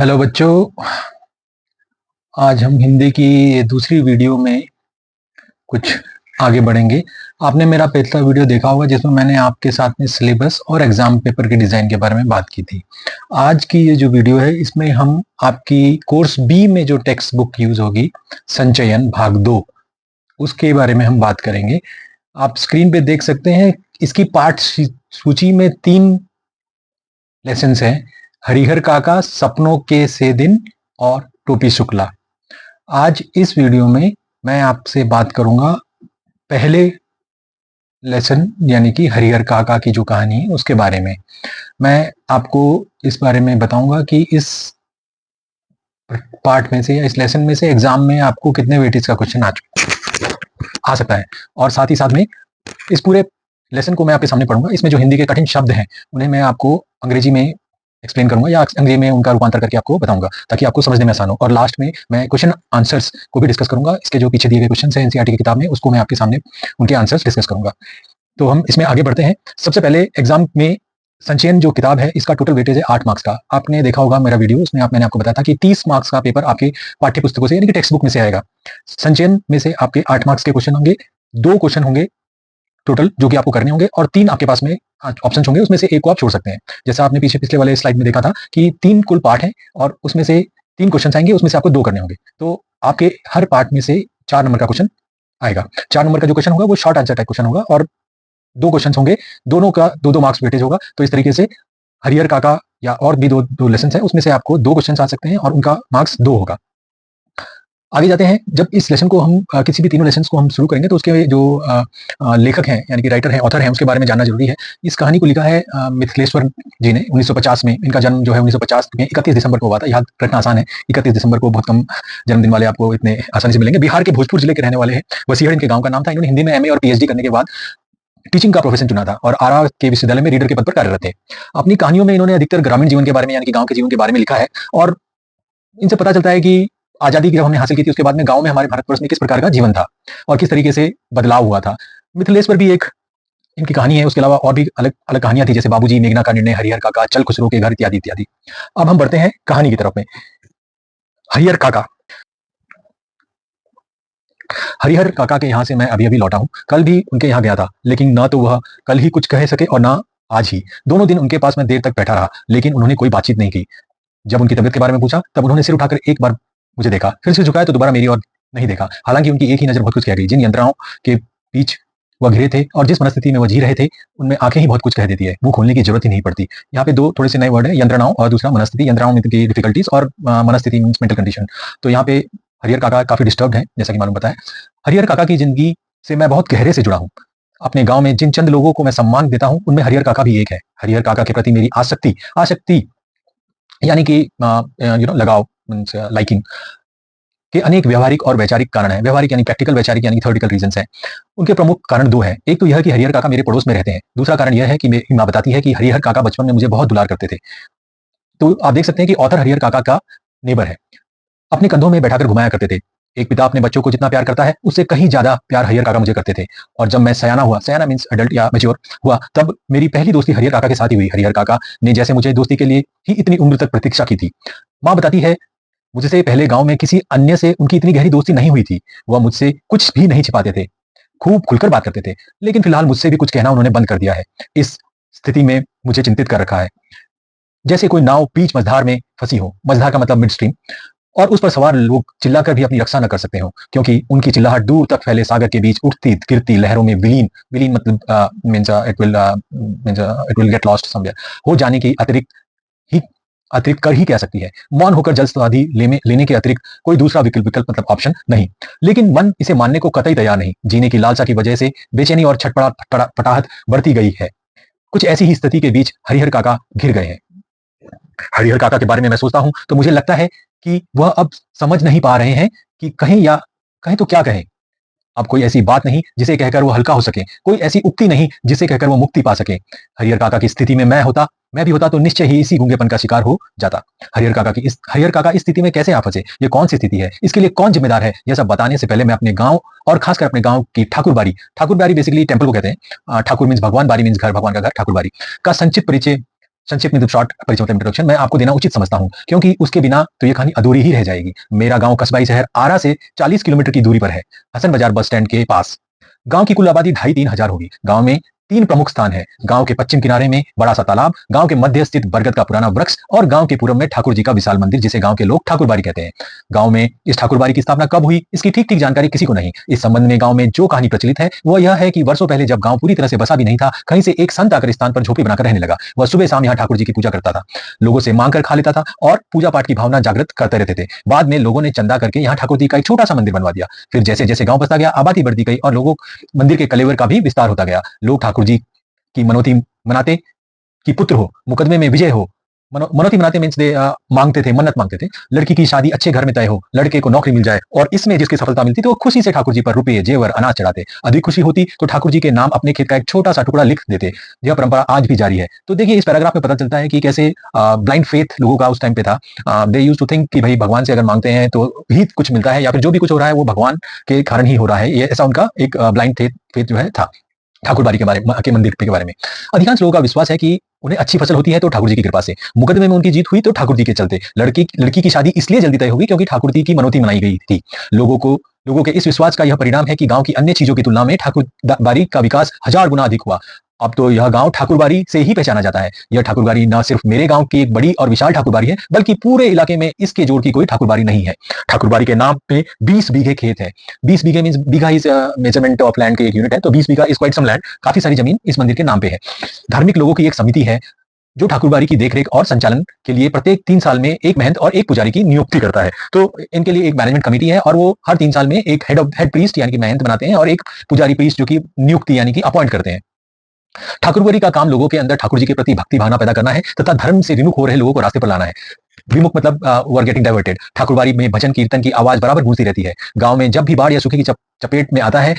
Hello बच्चों। आज हम हिंदी की दूसरी वीडियो में कुछ आगे बढ़ेंगे। आपने मेरा पिछला वीडियो देखा होगा जिसमें मैंने आपके साथ में सिलेबस और एग्जाम पेपर के डिज़ाइन के बारे में बात की थी। आज की ये जो वीडियो है इसमें हम आपकी कोर्स बी में जो टेक्स्ट बुक यूज होगी, संचयन भाग 2, उसके बारे में हम बात करेंगे। आप स्क्रीन पे देख सकते हैं इसकी पाठ सूची में 3 लेसन हैं: हरिहर काका, सपनों के से दिन और टोपी शुक्ला। आज इस वीडियो में मैं आपसे बात करूंगा पहले लेसन यानी कि हरिहर काका की जो कहानी है उसके बारे में। मैं आपको इस बारे में बताऊंगा कि इस पार्ट में से या इस लेसन में से एग्जाम में आपको कितने वेटेज का क्वेश्चन आ सकता है, और साथ ही साथ में इस पूरे लेसन को मैं आपके सामने पढ़ूंगा। इसमें जो हिंदी के कठिन शब्द हैं उन्हें मैं आपको अंग्रेजी में एक्सप्लेन करूंगा या अंग्रेजी में उनका रूपांतर करके आपको बताऊंगा ताकि आपको समझने में आसान हो। और लास्ट में मैं क्वेश्चन आंसर्स को भी डिस्कस करूंगा। इसके जो पीछे दिए गए क्वेश्चन हैं एनसीईआरटी की किताब में, उसको मैं आपके सामने उनके आंसर्स डिस्कस करूंगा। तो हम इसमें आगे बढ़ते हैं। सबसे पहले एग्जाम में संचयन जो किताब है इसका टोटल वेटेज है 8 मार्क्स का। आपने देखा होगा मेरा वीडियो, उसमें मैंने आपको बताया था कि 30 मार्क्स का पेपर आपके पाठ्य पुस्तकों से यानी कि टेक्स्ट बुक में से आएगा। संचयन में से आपके 8 मार्क्स के क्वेश्चन होंगे, 2 क्वेश्चन होंगे टोटल जो कि आपको करने होंगे, और 3 आपके पास में ऑप्शन होंगे, उसमें से एक को आप छोड़ सकते हैं। जैसा आपने पिछले वाले स्लाइड में देखा था कि 3 कुल पार्ट हैं और उसमें से 3 क्वेश्चन आएंगे, उसमें से आपको 2 करने होंगे। तो आपके हर पार्ट में से 4 नंबर का क्वेश्चन आएगा। 4 नंबर का जो क्वेश्चन होगा वो शॉर्ट आंसर टाइप क्वेश्चन होगा और 2 क्वेश्चन होंगे, दोनों का 2-2 मार्क्स वेटेज होगा। तो इस तरीके से हरिहर काका या और भी दो लेसन है, उसमें से आपको 2 क्वेश्चन आ सकते हैं और उनका मार्क्स 2 होगा। आगे जाते हैं। जब इस लेसन को हम किसी भी तीनों लेसन को हम शुरू करेंगे तो उसके जो लेखक हैं यानी कि राइटर हैं, ऑथर हैं, उसके बारे में जानना जरूरी है। इस कहानी को लिखा है मिथिलेश्वर जी ने 1950 में। इनका जन्म जो है 1950 में 31 दिसंबर को हुआ था। याद रखना आसान है, 31 दिसंबर को बहुत कम जन्मदिन वाले आपको इतने आसानी से मिलेंगे। बिहार के भोजपुर जिले के रहने वाले हैं। वसीहड़ इनके गाँव का नाम था। इन्होंने हिंदी में एमए और पीएचडी करने के बाद टीचिंग का प्रोफेशन चुना था और आरा के विश्वविद्यालय में रीडर के पद पर कार्यरत थे। अपनी कहानियों में इन्होंने अधिकतर ग्रामीण जीवन के बारे में यानी कि गांव के जीवन के बारे में लिखा है, और इनसे पता चलता है कि आजादी की जब हमने हासिल की थी उसके बाद में गांव में हमारे भारतवर्ष में किस प्रकार का जीवन था और किस तरीके से बदलाव हुआ था। मिथिलेश्वर भी एक इनकी कहानी है। उसके अलावा और भी अलग अलग कहानियां थी, जैसे बाबूजी, मेघना का निर्णय, हरिहर काका, चल खुसरो के घर, इत्यादि इत्यादि। अब हम बढ़ते हैं कहानी की तरफ में। हरिहर काका। हरिहर काका के यहाँ से मैं अभी अभी लौटा हूँ। कल भी उनके यहाँ गया था, लेकिन ना तो वह कल ही कुछ कह सके और ना आज ही। दोनों दिन उनके पास मैं देर तक बैठा रहा, लेकिन उन्होंने कोई बातचीत नहीं की। जब उनकी तबियत के बारे में पूछा तब उन्होंने सिर उठाकर एक बार मुझे देखा, फिर सिर झुकाया तो दोबारा मेरी ओर नहीं देखा। हालांकि उनकी एक ही नजर बहुत कुछ कह गई। जिन यंत्रणाओं के बीच वह घिरे थे और जिस मनस्थिति में वह जी रहे थे, उनमें आंखें ही बहुत कुछ कह देती है। मुंह खोलने की जरूरत ही नहीं पड़ती। यहाँ पे 2 थोड़े से नए वर्ड है, यंत्रणाओं और दूसरा मनस्थिति। यंत्रणाओं में डिफिकल्टीज और मनस्थिति मींस मेंटल कंडीशन। तो यहाँ पे हरिहर काका काफी डिस्टर्ब है, जैसा कि मालूम पता है। हरिहर काका की जिंदगी से मैं बहुत गहरे से जुड़ा हूँ। अपने गांव में जिन चंद लोगों को मैं सम्मान देता हूँ उनमें हरिहर काका भी एक है। हरिहर काका के प्रति मेरी आसक्ति आसक्ति यानी कि लगाव, लाइकिंग के अनेक व्यवहारिक और वैचारिक कारण हैं। व्यवहारिक यानी प्रैक्टिकल, वैचारिक यानी थ्योरेटिकल रीजंस हैं। उनके प्रमुख कारण 2 हैं। एक तो यह कि हरिहर काका मेरे पड़ोस में रहते हैं। दूसरा कारण यह है कि मेरी माँ बताती है कि हरिहर काका बचपन में मुझे बहुत दुलार करते थे। तो आप देख सकते हैं कि ऑथर हरिहर काका का नेबर है। अपने कंधों में बैठाकर घुमाया करते थे। एक पिता अपने बच्चों को जितना प्यार करता है उससे कहीं ज्यादा प्यार हरिहर काका मुझे करते थे। और जब मैं सयाना हुआ, सयाना मींस एडल्ट या मैच्योर हुआ, तब मेरी पहली दोस्ती हरिहर काका के साथ ही हुई। हरिहर काका ने जैसे मुझे दोस्ती के लिए ही इतनी उम्र तक प्रतीक्षा की थी। माँ बताती है मुझसे पहले गांव में किसी अन्य से उनकी इतनी गहरी दोस्ती नहीं हुई थी। वह मुझसे कुछ भी नहीं छिपाते थे, खूब खुलकर बात करते थे। लेकिन फिलहाल मुझसे भी कुछ कहना उन्होंने बंद कर दिया है। इस स्थिति में मुझे चिंतित कर रखा है। जैसे कोई नाव बीच मझधार में फंसी हो, मझधार का मतलब मिड स्ट्रीम, और उस पर सवार लोग चिल्लाकर भी अपनी रक्षा न कर सकते हो, क्योंकि उनकी चिल्लाहट दूर तक फैले सागर के बीच उठती गिरती लहरों में विलीन, विलीन मतलब means it will get lost somewhere, हो जाने की अतिरिक्त कर ही कह सकती है। मौन होकर जल समाधि लेने के अतिरिक्त कोई दूसरा विकल्प मतलब ऑप्शन नहीं। लेकिन मन इसे मानने को कतई तैयार नहीं। जीने की लालसा की वजह से बेचैनी और छटपटाहट बढ़ती गई है। कुछ ऐसी ही स्थिति के बीच हरिहर काका घिर गए हैं। हरिहर काका के बारे में मैं सोचता हूं तो मुझे लगता है कि वह अब समझ नहीं पा रहे हैं कि कहें तो क्या कहें। अब कोई ऐसी बात नहीं जिसे कहकर वो हल्का हो सके, कोई ऐसी उक्ति नहीं जिसे कहकर वो मुक्ति पा सके। हरिहर काका की स्थिति में मैं भी होता तो निश्चय ही इसी गूंगेपन का शिकार हो जाता। हरिहर काका इस स्थिति में कैसे आ फंसे, ये कौन सी स्थिति है, इसके लिए कौन जिम्मेदार है, यह सब बताने से पहले मैं अपने गांव और खासकर अपने गांव की ठाकुरबाड़ी बेसिकली टेंपल को कहते हैं। ठाकुर मीन्स भगवान, बाड़ी मीन्स घर, भगवान का घर, ठाकुरबाड़ी का संक्षिप्त परिचय संक्षिप्त में शॉर्ट परिचय मतलब इंट्रोडक्शन मैं आपको देना उचित समझता हूं, क्योंकि उसके बिना तो ये कहानी अधूरी ही रह जाएगी। मेरा गांव कस्बाई शहर आरा से 40 किलोमीटर की दूरी पर है, हसन बाजार बस स्टैंड के पास। गांव की कुल आबादी 2,500-3,000 होगी। गांव में 3 प्रमुख स्थान है। गांव के पश्चिम किनारे में बड़ा सा तालाब, गांव के मध्य स्थित बरगद का पुराना वृक्ष और गांव के पूर्व में ठाकुर जी का विशाल मंदिर, जिसे गांव के लोग ठाकुरबाड़ी कहते हैं। गांव में इस ठाकुरबाड़ी की स्थापना कब हुई, इसकी ठीक ठीक जानकारी किसी को नहीं। इस संबंध में गांव में जो कहानी प्रचलित है वह यह है कि वर्षों पहले जब गांव पूरी तरह से बसा भी नहीं था, कहीं से एक संत आकर स्थान पर झोपड़ी बनाकर रहने लगा। वह सुबह शाम यहाँ ठाकुर जी की पूजा करता था, लोगों से मांग कर खा लेता था और पूजा पाठ की भावना जागृत करते रहते थे। बाद में लोगों ने चंदा करके यहाँ ठाकुर जी का एक छोटा सा मंदिर बनवा दिया। फिर जैसे जैसे गांव बसता गया, आबादी बढ़ती गई और लोगों मंदिर के कलेवर का भी विस्तार होता गया। लोग ठाकुर जी की मनोती मनाते कि पुत्र हो, मुकदमे में विजय हो। मनोती मनाते मीन्स दे मांगते थे, मन्नत मांगते थे, लड़की की शादी अच्छे घर में तय हो, लड़के को नौकरी मिल जाए, और इसमें जिसकी सफलता मिलती तो वो खुशी से ठाकुर जी पर रुपये, जेवर, अनाज चढ़ाते। अधिक खुशी होती तो ठाकुर जी के नाम अपने खेत का एक छोटा सा टुकड़ा लिख देते। यह परंपरा आज भी जारी है। तो देखिए, इस पैराग्राफ में पता चलता है कि कैसे ब्लाइंड फेथ लोगों का उस टाइम पे था। दे यूज टू थिंक कि भाई भगवान से अगर मांगते हैं तो ही कुछ मिलता है, या फिर जो भी कुछ हो रहा है वो भगवान के कारण ही हो रहा है। ये ऐसा उनका एक ब्लाइंड फेथ जो है था ठाकुरबाड़ी के बारे के मंदिर के बारे में। अधिकांश लोगों का विश्वास है कि उन्हें अच्छी फसल होती है तो ठाकुर जी की कृपा से, मुकदमे में उनकी जीत हुई तो ठाकुर जी के चलते, लड़की की शादी इसलिए जल्दी तय होगी क्योंकि ठाकुर जी की मनोती मनाई गई थी। लोगों के इस विश्वास का यह परिणाम है कि गांव की अन्य चीजों की तुलना में ठाकुरबाड़ी का विकास 1000 गुना अधिक हुआ। अब तो यह गांव ठाकुरबाड़ी से ही पहचाना जाता है। यह ठाकुरबाड़ी न सिर्फ मेरे गांव की एक बड़ी और विशाल ठाकुरबाड़ी है, बल्कि पूरे इलाके में इसके जोड़ की कोई ठाकुरबाड़ी नहीं है। ठाकुरबाड़ी के नाम पे 20 बीघे खेत है। 20 बीघे means bigha is measurement of land की एक यूनिट है, तो 20 बीघा इज क्वाइट सम लैंड। काफी सारी जमीन इस मंदिर के नाम पे है। धार्मिक लोगों की एक समिति है जो ठाकुरबाड़ी की देखरेख और संचालन के लिए प्रत्येक 3 साल में एक महंत और एक पुजारी की नियुक्ति करता है। तो इनके लिए एक मैनेजमेंट कमेटी है और वो हर 3 साल में एक हेड प्रीस्ट यानी कि महंत बनाते हैं और एक पुजारी प्रीस्ट जो कि नियुक्ति यानी कि अपॉइंट करते हैं। ठाकुरबाड़ी का काम लोगों के अंदर ठाकुर जी के प्रति भक्ति भावना पैदा करना है तथा धर्म से विमुख हो रहे लोगों को रास्ते पर लाना है। विमुख मतलब वर गेटिंग डाइवर्टेड। ठाकुरबाड़ी में भजन कीर्तन की आवाज बराबर गूंजती रहती है। गांव में जब भी बाढ़ या सूखे की चपेट में आता है,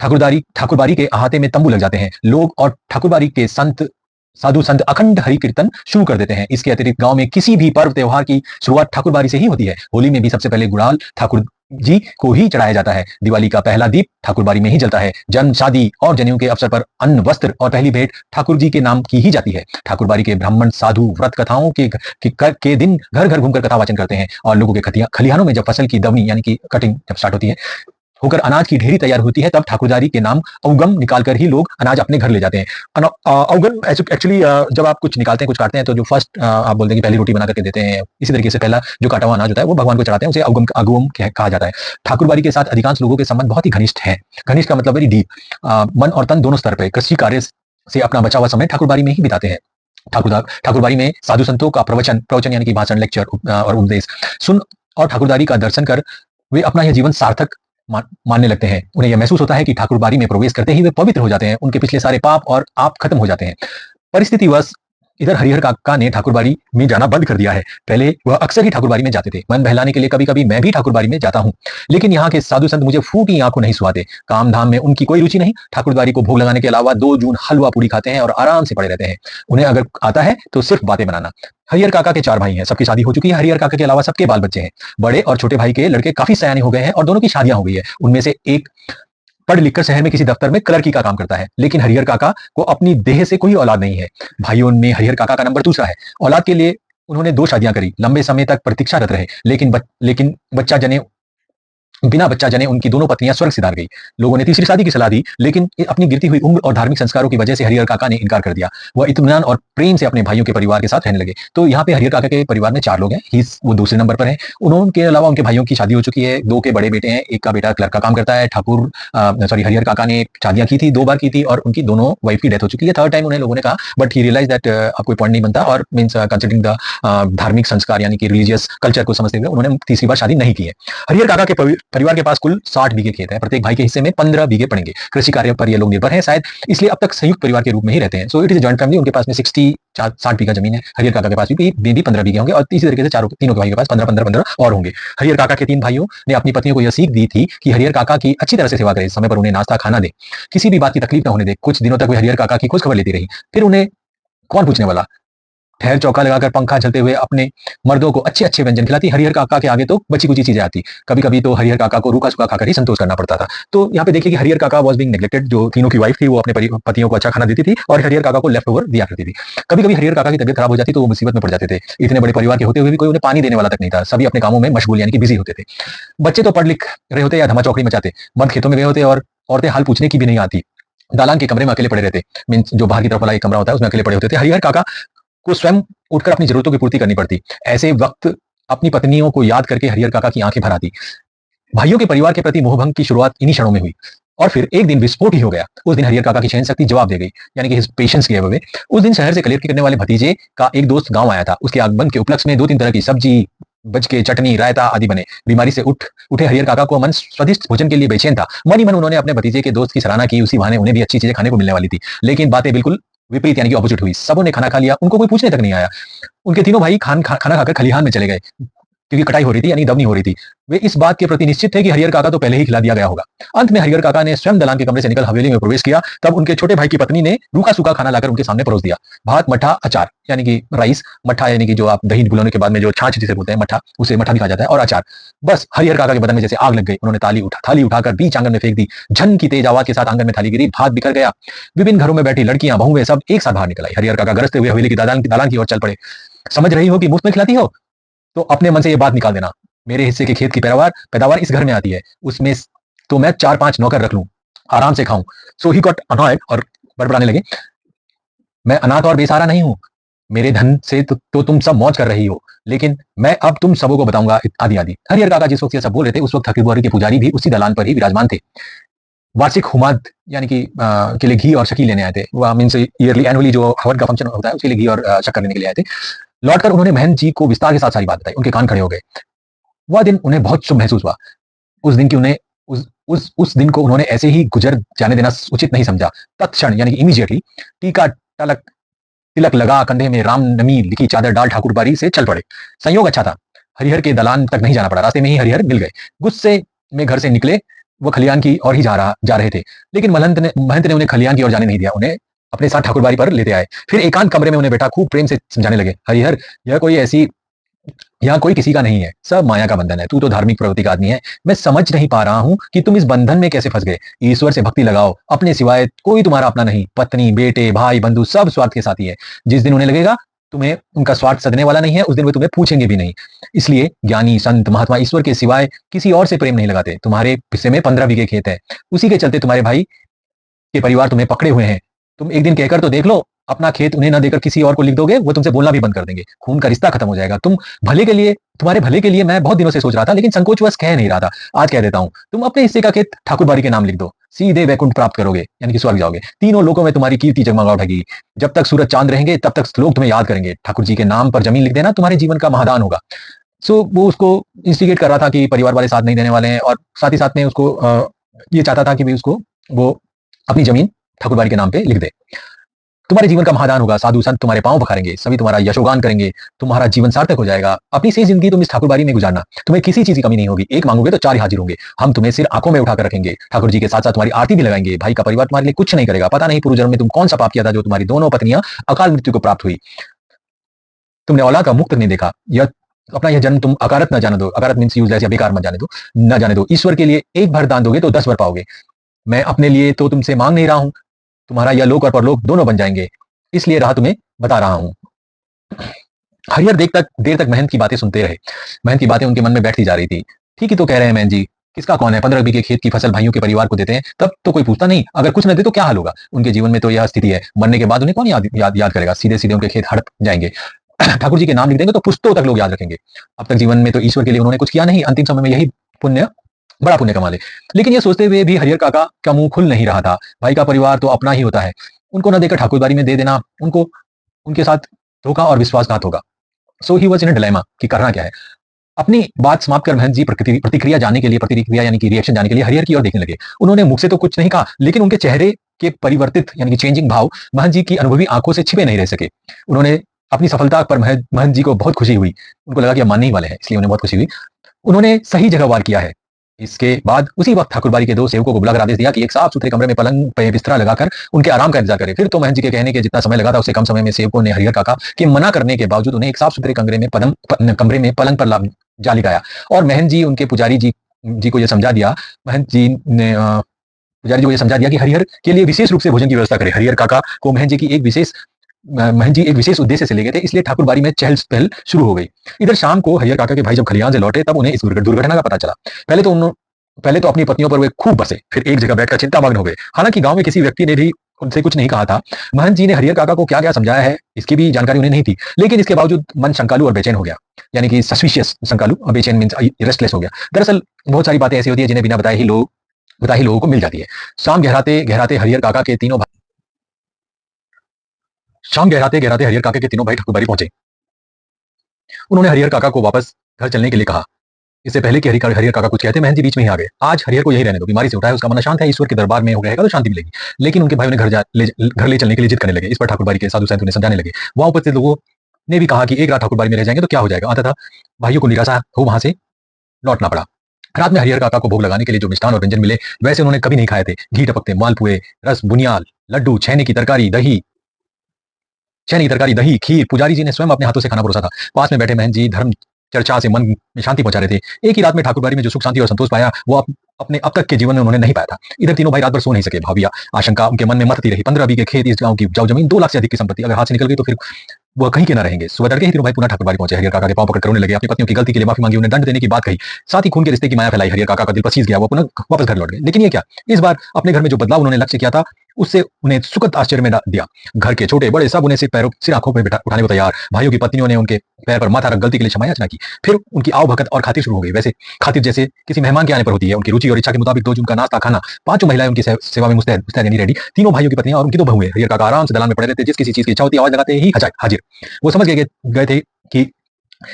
ठाकुरबाड़ी के अहाते में तंबू लग जाते हैं। लोग और ठाकुरबाड़ी के साधु संत अखंड हरि कीर्तन शुरू कर देते हैं। इसके अतिरिक्त गांव में किसी भी पर्व त्योहार की शुरुआत ठाकुरबाड़ी से ही होती है। होली में भी सबसे पहले गुड़ाल ठाकुर जी को ही चढ़ाया जाता है। दिवाली का पहला दीप ठाकुरबाड़ी में ही जलता है। जन्म, शादी और जनेऊ के अवसर पर अन्न, वस्त्र और पहली भेंट ठाकुर जी के नाम की ही जाती है। ठाकुरबाड़ी के ब्राह्मण साधु व्रत कथाओं के दिन घर घर घूमकर कथा वाचन करते हैं और लोगों के खलिहानों में जब फसल की दवनी यानी कि कटिंग जब स्टार्ट होती है होकर अनाज की ढेरी तैयार होती है, तब ठाकुरबाड़ी के नाम अवगम निकालकर ही लोग अनाज अपने घर ले जाते हैं। अवगम एक्चुअली जब आप कुछ निकालते हैं, कुछ काटते हैं, तो जो फर्स्ट आप बोलते हैं कि पहली रोटी बना करके देते हैं, इसी तरीके से पहला जो काटा हुआ अनाज होता है वो भगवान को चढ़ाते हैं, उसे अवगम कहा जाता है। ठाकुरबाड़ी के साथ अधिकांश लोगों के संबंध बहुत ही घनिष्ठ है। घनिष्ठ का मतलब वेरी डीप। मन और तन दोनों स्तर पर कृषि कार्य से अपना बचा हुआ समय ठाकुरबाड़ी में ही बिताते हैं। ठाकुरबाड़ी में साधु संतों का प्रवचन यानी कि भाषण, लेक्चर और उपदेश सुन और ठाकुरबाड़ी का दर्शन कर वे अपना यह जीवन सार्थक मानने लगते हैं। उन्हें यह महसूस होता है कि ठाकुरबाड़ी में प्रवेश करते ही वे पवित्र हो जाते हैं, उनके पिछले सारे पाप और आप खत्म हो जाते हैं। परिस्थितिवश इधर हरिहर काका ने ठाकुरबाड़ी में जाना बंद कर दिया है। पहले वह अक्सर ही ठाकुरबाड़ी में जाते थे। मन बहलाने के लिए कभी कभी मैं भी ठाकुरबाड़ी में जाता हूँ, लेकिन यहाँ के साधु संत मुझे फूटी आंखों नहीं सुहाते। काम धाम में उनकी कोई रुचि नहीं। ठाकुरबाड़ी को भोग लगाने के अलावा 2 जून हलवा पूरी खाते हैं और आराम से पड़े रहते हैं। उन्हें अगर आता है तो सिर्फ बातें बनाना। हरिहर काका के 4 भाई हैं, सबकी शादी हो चुकी है। हरिहर काका के अलावा सबके बाल बच्चे हैं। बड़े और छोटे भाई के लड़के काफी सयाने हो गए हैं और दोनों की शादियां हो गई है। उनमें से एक पढ़ लिखकर शहर में किसी दफ्तर में क्लर्की का काम करता है, लेकिन हरिहर काका को अपनी देह से कोई औलाद नहीं है। भाइयों में हरिहर काका का नंबर दूसरा है। औलाद के लिए उन्होंने 2 शादियां करी, लंबे समय तक प्रतीक्षारत रहे, लेकिन बिना बच्चा जने उनकी दोनों पत्नियां स्वर्ग सिधार गई। लोगों ने तीसरी शादी की सलाह दी, लेकिन अपनी गिरती हुई उम्र और धार्मिक संस्कारों की वजह से हरिहर काका ने इनकार कर दिया। वह इत्मीनान और प्रेम से अपने भाइयों के परिवार के साथ रहने लगे। तो यहाँ पे हरिहर काका के परिवार में 4 लोग हैं। वो दूसरे नंबर पर है। उनके अलावा उनके भाइयों की शादी हो चुकी है। 2 के बड़े बेटे हैं, एक का बेटा क्लर्क का काम करता है। हरिहर काका ने शादियां की थी, 2 बार की थी और उनकी दोनों वाइफ की डेथ हो चुकी है। थर्ड टाइम उन्हें लोगों ने कहा, बट ही रियलाइज दैट अब कोई पॉइंट नहीं बनता और मीन्स कंसिडरिंग द धार्मिक संस्कार यानी कि रिलीजियस कल्चर को समझते हुए उन्होंने तीसरी बार शादी नहीं की है। हरिहर काका के परिवार के पास कुल 60 बीघे खेत है। प्रत्येक भाई के हिस्से में 15 बीघे पड़ेंगे। कृषि कार्य पर ये लोग निर्भर हैं, शायद इसलिए अब तक संयुक्त परिवार के रूप में ही रहते हैं। So it is joint family. उनके पास में 60 बीघा जमीन है। हरिहर काका के पास भी 15 बीघे होंगे और इसी तरीके से तीनों के भाइयों के पास 15 और होंगे। हरिहर काका के 3 भाइयों ने अपनी पत्नियों को यह सीख दी थी कि हरिहर काका की अच्छी तरह से सेवा करें, समय पर उन्हें नाश्ता खाना दे, किसी भी बात की तकलीफ न होने दे। कुछ दिनों तक वे हरिहर काका की खोज खबर लेती रही। फिर उन्हें कौन पूछने वाला, ठहर चौका लगाकर पंखा चलते हुए अपने मर्दों को अच्छे अच्छे व्यंजन खिलाती। हरिहर काका के आगे तो बची कुची चीजें आती। कभी कभी तो हरिहर काका को रूखा सूखा खाकर ही संतोष करना पड़ता था। तो यहाँ पे देखिए कि हरिहर काका वॉज बीइंग नेग्लेक्टेड। जो तीनों की वाइफ थी वो अपने पतियों को अच्छा खाना देती थी और हरिहर काका को लेफ्ट ओवर दिया करती थी। कभी कभी हरिहर काका की तबियत खराब हो जाती तो वो मुसीबत में पड़ जाते थे। इतने बड़े परिवार के होते हुए भी कोई उन्हें पानी देने वाला तक नहीं था। सभी अपने कामों में मशगूल यानी कि बिजी होते थे। बच्चे तो पढ़ लिख रहे होते या धमा चौकड़ी मचाते। मर्द खेतों में गए होते और औरतें हाल पूछने की भी नहीं आती। दालान के कमरे में अकेले पड़े रहते। मीन्स जो बाहर की तरफ वाला एक कमरा होता है उसमें अकेले पड़े होते थे। हरिहर काका को स्वयं उठकर अपनी जरूरतों की पूर्ति करनी पड़ती। ऐसे वक्त अपनी पत्नियों को याद करके हरिहर काका की आंखें भर आती। भाइयों के परिवार के प्रति मोहभंग की शुरुआत इन्हीं क्षणों में हुई और फिर एक दिन विस्फोट ही हो गया। उस दिन हरिहर काका की सहन शक्ति जवाब दे गई, यानी कि हिज पेशेंस गिव अवे। उस दिन शहर से कलेक्ट करने वाले भतीजे का एक दोस्त गांव आया था। उसके आगमन के उपलक्ष्य में 2-3 तरह की सब्जी, बच के चटनी, रायता आदि बने। बीमारी से उठे हरिहर काका को मन स्वादिष्ट भोजन के लिए बेचैन था। मन ही मन उन्होंने अपने भतीजे के दोस्त की सराहना की। उसी बहाने उन्हें भी अच्छी चीजें खाने को मिलने वाली थी। लेकिन बातें बिल्कुल विपरीत यानी कि ऑपोजिट हुई। सबों ने खाना खा लिया, उनको कोई पूछने तक नहीं आया। उनके तीनों भाई खाना खाकर खलिहान में चले गए क्योंकि कटाई हो रही थी यानी दवनी हो रही थी। वे इस बात के प्रति निश्चित थे कि हरिहर काका तो पहले ही खिला दिया गया होगा। अंत में हरिहर काका ने स्वयं दलान के कमरे से निकल हवेली में प्रवेश किया। तब उनके छोटे भाई की पत्नी ने रूखा सूखा खाना लाकर उनके सामने परोस दिया। भात, मट्ठा, अचार यानी कि राइस, मट्ठा यानी कि जो आप दही बुलाने के बाद में जो छाछ जिसे बोलते हैं मट्ठा, उसे मट्ठा भी कहा जाता है, और अचार। बस हरिहर काका के बदन में जैसे आग लग गई। उन्होंने थाली उठाकर बीच आंगन में फेंक दी। झन की तेज आवाज के साथ आंगन में थाली गिरी, भात बिखर गया। विभिन्न घरों में बैठी लड़कियां, बहुएं सब एक साथ बाहर निकल आई। हरिहर काका गरजते हुए हवेली की दालान की ओर चल पड़े। समझ रही हो कि मुफ्त में खिलाती हो तो अपने मन से ये बात निकाल देना। मेरे हिस्से के खेत की पैदावार इस घर में आती है, उसमें तो मैं 4-5 नौकर रख लूं, आराम से खाऊं। सो ही गॉट अनॉयड और बड़बड़ाने लगे, मैं अनाथ और बेसहारा नहीं हूं। मेरे धन से तो तुम सब मौज कर रही हो, लेकिन मैं अब तुम सबों को बताऊंगा आदि आदि। हरिहर काका जिस वक्त ये सब बोल रहे थे उस वक्त ठाकुरबाड़ी के पुजारी भी उसी दलान पर ही विराजमान थे। वार्षिक हुमाद यानी कि के लिए घी और शक्की लेने आए थे। मीन्स ईयरली एनुअली जो हवन का फंक्शन होता है उसके लिए घी और शक्कर लेने के लिए आए थे। लौटकर उन्होंने महंत जी को विस्तार के साथ सारी बात बताई। उनके कान खड़े हो गए। वह दिन उन्हें बहुत शुभ महसूस हुआ। उस दिन की उन्हें उस दिन को उन्होंने ऐसे ही गुजर जाने देना उचित नहीं समझा। तत्क्षण यानी कि इमीडिएटली टीका तिलक लगा, कंधे में राम नमी लिखी चादर डाल ठाकुरबाड़ी से चल पड़े। संयोग अच्छा था, हरिहर के दलान तक नहीं जाना पड़ा। रास्ते में ही हरिहर मिल गए। गुस्से में घर से निकले, वो खलियान की ओर ही जा रहे थे, लेकिन महंत ने उन्हें खलियान की ओर जाने नहीं दिया। उन्हें अपने साथ ठाकुरबाड़ी पर लेते आए। फिर एकांत कमरे में उन्हें बैठा खूब प्रेम से समझाने लगे, हरिहर यहाँ कोई किसी का नहीं है, सब माया का बंधन है। तू तो धार्मिक प्रवृत्ति का आदमी है। मैं समझ नहीं पा रहा हूं कि तुम इस बंधन में कैसे फंस गए। ईश्वर से भक्ति लगाओ, अपने सिवाय कोई तुम्हारा अपना नहीं। पत्नी, बेटे, भाई, बंधु सब स्वार्थ के साथी है। जिस दिन उन्हें लगेगा तुम्हें उनका स्वार्थ सदने वाला नहीं है, उस दिन वे तुम्हें पूछेंगे भी नहीं। इसलिए ज्ञानी, संत, महात्मा ईश्वर के सिवाय किसी और से प्रेम नहीं लगाते। तुम्हारे हिस्से में 15 बीघे खेत है, उसी के चलते तुम्हारे भाई के परिवार तुम्हें पकड़े हुए हैं। तुम एक दिन कहकर तो देख लो, अपना खेत उन्हें न देकर किसी और को लिख दोगे, वो तुमसे बोलना भी बंद कर देंगे। खून का रिश्ता खत्म हो जाएगा। तुम्हारे भले के लिए मैं बहुत दिनों से सोच रहा था, लेकिन संकोचवश कह नहीं रहा था। आज कह देता हूं, तुम अपने हिस्से का खेत ठाकुरबाड़ी के नाम लिख दो, सीधे वैकुंठ प्राप्त करोगे, यानी कि स्वर्ग जाओगे। तीनों लोगों में तुम्हारी कीर्ति जगमगा उठेगी। जब तक सूरज चांद रहेंगे तब तक लोग तुम्हें याद करेंगे। ठाकुर जी के नाम पर जमीन लिख देना, तुम्हारे जीवन का महादान होगा। सो वो उसको इंस्टिगेट कर रहा था कि परिवार वाले साथ नहीं देने वाले हैं, और साथ ही साथ में उसको ये चाहता था कि भी उसको वो अपनी जमीन ठाकुरबाड़ी के नाम पे लिख दे। तुम्हारे जीवन का महादान होगा, साधु संत तुम्हारे पांव पखारेंगे, सभी तुम्हारा यशोगान करेंगे, तुम्हारा जीवन सार्थक हो जाएगा। अपनी शेष जिंदगी तुम इस ठाकुरबाड़ी में गुजारना, तुम्हें किसी चीज की कमी नहीं होगी। एक मांगोगे तो 4 ही हाजिर होंगे। हम तुम्हें सिर आंखों में उठाकर रखेंगे। ठाकुर जी के साथ साथ तुम्हारी आरती भी लगाएंगे। भाई का परिवार तुम्हारे लिए कुछ नहीं करेगा। पता नहीं पूर्व जन्म में तुम कौन सा पाप किया था जो तुम्हारी दोनों पत्नियां अकाल मृत्यु को प्राप्त हुई। तुमने औलाद का मुक्त नहीं देखा। अपना यह जन्म तुम अकारत न जाने दो। अकारत मीन्स यूजलेस या बेकार मत जाने दो। ईश्वर के लिए एक बार दान दोगे तो 10 बार पाओगे। मैं अपने लिए तो तुमसे मांग नहीं रहा हूं, तुम्हारा यह लोक और परलोक दोनों बन जाएंगे। इसलिए राह तुम्हें बता रहा हूं। हरिहर देर तक महंत की बातें सुनते रहे। महंत की बातें उनके मन में बैठती जा रही थी। ठीक ही तो कह रहे हैं महंत जी, किसका कौन है। 15 बीघे खेत की फसल भाइयों के परिवार को देते हैं, तब तो कोई पूछता नहीं। अगर कुछ न दे तो क्या हाल होगा। उनके जीवन में तो यह स्थिति है। मरने के बाद उन्हें कौन याद करेगा। सीधे सीधे उनके खेत हड़प जाएंगे। ठाकुर जी के नाम लिख देंगे तो पुश्तों तक लोग याद रखेंगे। अब तक जीवन में तो ईश्वर के लिए उन्होंने कुछ किया नहीं, अंतिम समय में यही बड़ा पुण्य कमा ले। लेकिन यह सोचते हुए भी हरिहर काका का मुंह खुल नहीं रहा था। भाई का परिवार तो अपना ही होता है, उनको न देकर ठाकुरबाड़ी में दे देना उनके साथ धोखा और विश्वासघात होगा। सो he was in a dilemma कि करना क्या है। अपनी बात समाप्त कर महंत जी प्रतिक्रिया यानी कि रिएक्शन जानने के लिए हरिहर की ओर देखने लगे। उन्होंने मुख से तो कुछ नहीं कहा, लेकिन उनके चेहरे के परिवर्तित यानी कि चेंजिंग भाव महंत जी की अनुभवी आंखों से छिपे नहीं रह सके। उन्होंने अपनी सफलता पर महंत जी को बहुत खुशी हुई। उनको लगा कि अब मानने ही वाले हैं, इसलिए उन्हें बहुत खुशी हुई। उन्होंने सही जगह वार किया है। इसके बाद उसी वक्त ठाकुरबाड़ी के दो सेवकों को बुलाकर आदेश दिया कि एक साफ सुथरे कमरे में पलंग पे बिस्तरा लगाकर उनके आराम का इंतजार करें। फिर तो महंत जी के कहने के जितना समय लगा था उससे कम समय में सेवकों ने हरिहर काका के मना करने के बावजूद उन्हें एक साफ सुथरे कमरे में पलंग पर जा लिटाया और महंत जी उनके पुजारी जी को यह समझा दिया महंत जी ने पुजारी जी को यह समझा दिया कि हरिहर के लिए विशेष रूप से भोजन की व्यवस्था करें। हरिहर काका को महंत जी एक विशेष उद्देश्य से ले गए थे, इसलिए ठाकुरबाड़ी में चहल पहल शुरू हो गई। इधर शाम को हरिहर काका के भाई जब खलियान से लौटे तब उन्हें इस दुर्घटना का पता चला। पहले तो अपनी पत्नियों पर वे खूब बसे, फिर एक जगह बैठकर चिंतामग्न हो गए। हालांकि गांव में किसी व्यक्ति ने भी उनसे कुछ नहीं कहा था। महंत जी ने हरिहर काका को क्या क्या समझाया है इसकी भी जानकारी उन्हें नहीं थी, लेकिन इसके बावजूद मन शंकालु और बेचैन हो गया, यानी कि सस्पिशियस शंकालु और बेचैन मींस रेस्टलेस हो गया। दरअसल बहुत सारी बातें ऐसी होती है जिन्हें बिना बताए ही लोगों को मिल जाती है। शाम गहराते गहराते हरिहर काका के तीनों भाई ठाकुरबाड़ी पहुंचे। उन्होंने हरिहर काका को वापस घर चलने के लिए कहा। इससे पहले कि हरिहर काका कुछ कहते महंत जी बीच में ही आ गए। आज हरिहर को यही रहने दो, बीमारी से उठा है, उसका मन शांत है, ईश्वर के दरबार में हो रहेगा तो शांति मिलेगी। लेकिन उनके भाई उन्हें घर ले चलने के लिए जिद करने लगे। इस पर ठाकुरबाड़ी के साधु संत उन्हें समझाने लगे। वहां उपस्थित लोगों ने भी कहा कि एक रात ठाकुरबाड़ी में रह जाएंगे तो क्या हो जाएगा। अंततः भाइयों को निराशा हो वहां से लौटना पड़ा। रात में हरिहर काका को भोग लगाने के लिए जो मिष्ठान और व्यंजन मिले वैसे उन्होंने कभी नहीं खाए थे। घी टपकते मालपुए, रस बुनियाल, लड्डू, छेने की तरकारी, दही, खीर पुजारी जी ने स्वयं अपने हाथों से खाना परोसा था। पास में बैठे महंत जी धर्म चर्चा से मन में शांति पहुंचा रहे थे। एक ही रात में ठाकुरबाड़ी में जो सुख शांति और संतोष पाया वो अपने अब तक के जीवन में उन्होंने नहीं पाया था। इधर तीनों भाई रात भर सो नहीं सके। भाविया आशंका उनके मन में मतती रही। 15 बीघे खेत, इस गांव की उपजाऊ जमीन, 2 लाख से अधिक की संपत्ति अगर हाथ से निकल गई तो फिर वो कहीं के ना रहेंगे। सुबह तड़के ही तीनों भाई पुनः ठाकुरबाड़ी पहुंचे। हरिहर काका के पांव पकड़ रोने लगे। अपनी पत्नियों की गलती के लिए माफी मांगी, उन्हें दंड देने की बात कही, साथ ही खून के रिश्ते की माया फैलाई। हरिहर काका का दिल पसीज गया, वो पुनः वापस घर लौट गए। लेकिन ये क्या, इस बार अपने घर में जो बदलाव उन्होंने लक्ष्य किया था उससे उन्हें सुखद आश्चर्य में दिया। घर के छोटे बड़े सब उन्हें सिर आंखों पर उठाने को तैयार। भाइयों की पत्नियों ने उनके पैर पर माथा रख गलती के लिए क्षमा याचना की। फिर उनकी आओ भगत और खातिर शुरू हो गई। वैसे खातिर जैसे किसी मेहमान के आने पर होती है। उनकी रुचि और इच्छा के मुताबिक रोज उनका नाश्ता खाना। 5 महिलाएं उनकी सेवा में मुस्तैद यानी रेडी। तीनों भाइयों की पत्नियां और उनकी 2 बहुएं। हरिहर काका आराम से दलान में पड़े रहते। जिस किसी चीज की इच्छा होती आवाज लगाते ही हाजिर। वो समझ गए थे कि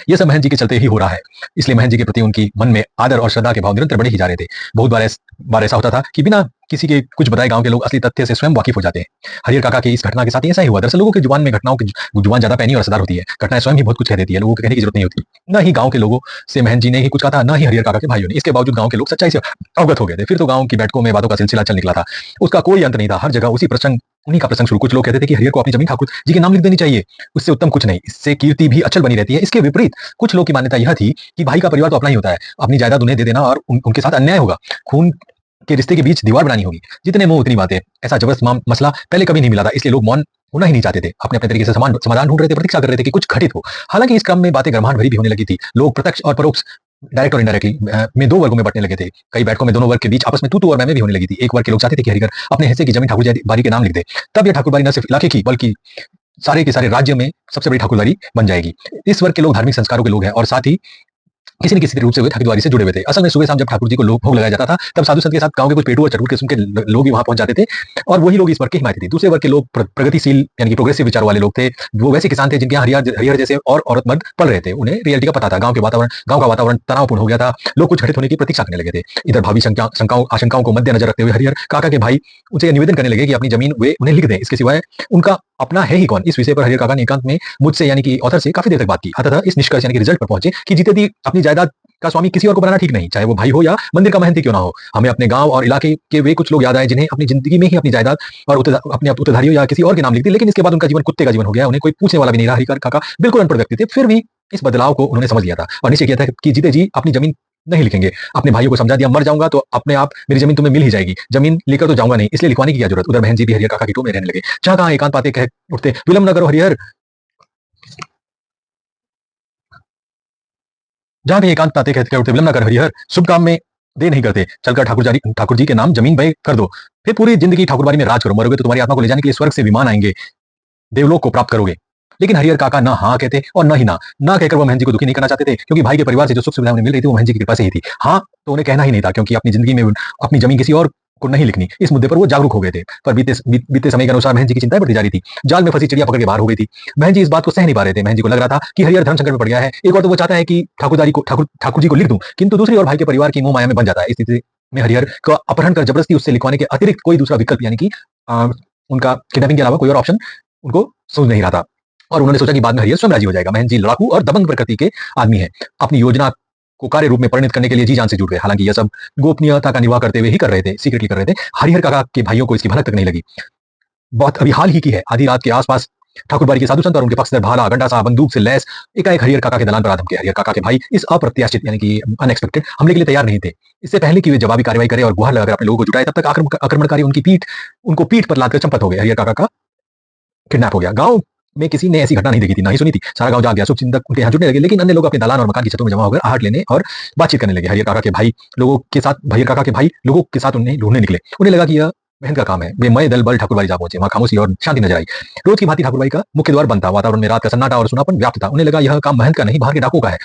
ये सब महंत जी के चलते ही हो रहा है, इसलिए महंत जी के प्रति उनकी मन में आदर और श्रद्धा के भाव निरंतर बढ़े ही जा रहे थे। बहुत बार ऐसा होता था कि बिना किसी के कुछ बताए गांव के लोग असली तथ्य से स्वयं वाकिफ हो जाते हैं। हरिहर काका की इस घटना के साथ ऐसा ही हुआ। दरअसल लोगों की जुबान में घटनाओं की जुबान ज्यादा पैनी और असरदार होती है। घटनाएं स्वयं ही बहुत कुछ कह देती है, लोगों को कहने की जरूरत नहीं होती। न ही गांव के लोगों से महंत जी ने ही कुछ कहा था, न ही हरिहर काका के भाइयों ने। इसके बावजूद गांव के लोग सच्चाई से अवगत हो गए थे। फिर तो गांव की बैठकों में बातों का सिलसिला चल निकला था, उसका कोई अंत नहीं था। हर जगह उन्हीं का प्रसंग शुरू। कुछ लोग कहते थे कि हरिहर को अपनी जमीन ठाकुर जी के नाम लिख देनी चाहिए, उससे उत्तम कुछ नहीं, इससे कीर्ति भी अचल बनी रहती है। इसके विपरीत कुछ लोग की मान्यता यह थी कि भाई का परिवार तो अपना ही होता है, अपनी जायदाद उन्हें दे देना और उनके साथ अन्याय होगा, खून के रिश्ते के बीच दीवार बनानी होगी। जितने मुंह उतनी बातें। ऐसा जबरदस्त मसला पहले कभी नहीं मिला था, इसलिए लोग मौन होना ही नहीं चाहते थे। अपने अपने तरीके से समाधान ढूंढ रहे थे, प्रतीक्षा कर रहे थे कि कुछ घटित हो। हालांकि इस क्रम में बातें गर्माहट भरी भी होने लगी थी। लोग प्रत्यक्ष और परोक्ष, डायरेक्ट और इनडायरेक्टली में 2 वर्गों में बंटने लगे थे। कई बैठकों में दोनों वर्ग के बीच आपस में तू और मैं भी होने लगी थी। एक वर्ग के लोग चाहते थे कि हरिहर अपने हिस्से की जमीन ठाकुरबाड़ी के नाम लिख दे। तब यह ठाकुरबाड़ी न सिर्फ इलाके की बल्कि सारे के सारे राज्य में सबसे बड़ी ठाकुरबाड़ी बन जाएगी। इस वर्ग के लोग धार्मिक संस्कारों के लोग हैं और साथ ही किसी न किसी रूप से वे ठाकुरबाड़ी से जुड़े हुए थे। असल में सुबह शाम जब ठाकुर जी को भोग लगाया जाता था तब साधु संत के साथ गांव के कुछ पेटू और चटुट किस्म के लोग भी वहां पहुंच जाते थे और वही लोग इस वर्ग के हिमायती थे। दूसरे वर्ग के लोग प्रगतिशील यानी कि प्रोग्रेसिव विचार वाले लोग थे। वो वैसे किसान थे जिनके यहाँ हरिहर जैसे और औरत मर्द पल रहे थे। उन्हें रियलिटी का पता था। गांव का वातावरण तनावपूर्ण हो गया था। लोग कुछ घटित होने की प्रतीक्षा करने लगे थे। इधर भावी आशंकाओं को मद्देनजर रखते हुए हरिहर काका के भाई उनसे निवेदन करने लगे कि अपनी जमीन वे उन्हें लिख दें, इसके सिवाय उनका अपना है ही कौन। इस विषय पर हरिहर काका ने एकांत में मुझसे यानी कि ऑथर से काफी देर तक बात की। अतः इस निष्कर्ष यानी कि रिजल्ट पर पहुंचे कि जीते दी अपनी जायदाद का स्वामी किसी और को बनाना ठीक नहीं, चाहे वो भाई हो या मंदिर का महंत ही क्यों ना हो। हमें अपने गांव और इलाके के वे कुछ लोग याद आए जिन्हें अपनी जिंदगी में ही अपनी जायदाद और अपने उत्तरधारियों या किसी और के नाम लिख दी, लेकिन इसके बाद उनका जीवन कुत्ते का जीवन हो गया। उन्हें कोई पूछने वाला भी नहीं रहा। हरिहर काका बिल्कुल अनपढ़ व्यक्ति थे, फिर भी इस बदलाव को उन्होंने समझ लिया था और निश्चय किया था कि जीते जी अपनी जमीन नहीं लिखेंगे। अपने भाइयों को समझा दिया, मर जाऊंगा तो अपने आप मेरी जमीन तुम्हें मिल ही जाएगी, जमीन लेकर तो जाऊंगा नहीं, इसलिए लिखवाने की क्या जरूरत। उधर बहन जी भी हरिहर काका की टोम में रहने लगे। जहां कहां एकांत पाते कह उठते, विलंब न करो हरिहर। जहां भी एकांत पाते कहते उठते, विलंब न कर हरिहर, शुभ काम में दे नहीं करते, चलकर ठाकुर जी के नाम जमीन बय कर दो, फिर पूरी जिंदगी ठाकुरबाड़ी में राज करो। मरोगे तो तुम्हारी आत्मा को ले जाने के लिए स्वर्ग से विमान आएंगे, देवलोक को प्राप्त करोगे। लेकिन हरिहर काका ना हाँ कहते और न ही ना कहकर वो महंत जी को दुखी नहीं करना चाहते थे, क्योंकि भाई के परिवार से जो सुख सुविधा उन्हें मिल रही थी वो महंत जी की कृपा से ही थी। हाँ तो उन्हें कहना ही नहीं था, क्योंकि अपनी जिंदगी में अपनी जमीन किसी और को नहीं लिखनी, इस मुद्दे पर वो जागरूक हो गए थे। पर बीते समय के अनुसार महंत जी की चिंताएं बढ़ती जा रही थी। जाल में फंसी चिड़िया पकड़ के बाहर हो गई थी। महंत जी इस बात को सह नहीं पा रहे थे। महंत जी को लग रहा था कि हरिहर धर्म संकट में पड़ गया है। एक और तो वो चाहता है कि ठाकुर जी को लिख दूं, किंतु दूसरी ओर भाई के परिवार की मोह माया में बन जाता है। इस स्थिति में हरिहर का अपहरण कर जबरदस्ती उससे लिखवाने के अतिरिक्त कोई दूसरा विकल्प यानी कि उनका किडनैपिंग के अलावा कोई और ऑप्शन उनको समझ नहीं रहा था। और उन्होंने सोचा कि बाद में हरिहर स्वयं राजी हो जाएगा। महंत जी लड़ाकू और दबंग प्रकृति के आदमी है। अपनी योजना को कार्य रूप में परिणत करने के लिए जी जान से जुट गए। हालांकि यह सब गोपनीयता का निर्वाह करते हुए ही कर रहे थे, सीक्रेटली कर रहे थे। हरिहर काका के भाइयों को इसकी भनक तक नहीं लगी। बहुत अभी हाल ही की है, आधी रात के आसपास ठाकुरबाड़ी के साधु संत और उनके पक्षधर भाला गंडा साहब बंदूक से लैस एकाएक हरिहर काका के दलान पर आ धमके। हरिहर काका के भाई इस अप्रत्याशित यानी कि अनएक्सपेक्टेड हमले के लिए तैयार नहीं थे। इससे पहले कि वे जवाबी कार्रवाई करें और गुहार लगाकर अपने लोगों को जुटाए, तब तक आक्रमणकारी उनको पीठ पर लादकर चंपत हो गए। हरिहर काका का किडनैप हो गया। गांव में किसी ने ऐसी घटना नहीं देखी थी, ना ही सुनी थी। सारा गांव जाग गया, शुभचिंतक उनके यहाँ जुटने लगे, लेकिन अन्य लोग अपने दलान और मकान की छतों में जमा होकर आहट लेने और बातचीत करने लगे। हरिहर काका के भाई लोगों के साथ उन्हें ढूंढने निकले। उन्हें लगा कि यह महंत का काम है। वे मय दल बल ठाकुरबाड़ी जा पहुंचे। वहां खामोशी और शांति नजर आई। रोज की भांति ठाकुरबाड़ी का मुख्य द्वार बंद था। वातावरण में रात का सन्नाटा और सुनापन व्याप्त था। उन्हें लगा यह काम महंत का नहीं, बाहर के डाकुओं का है।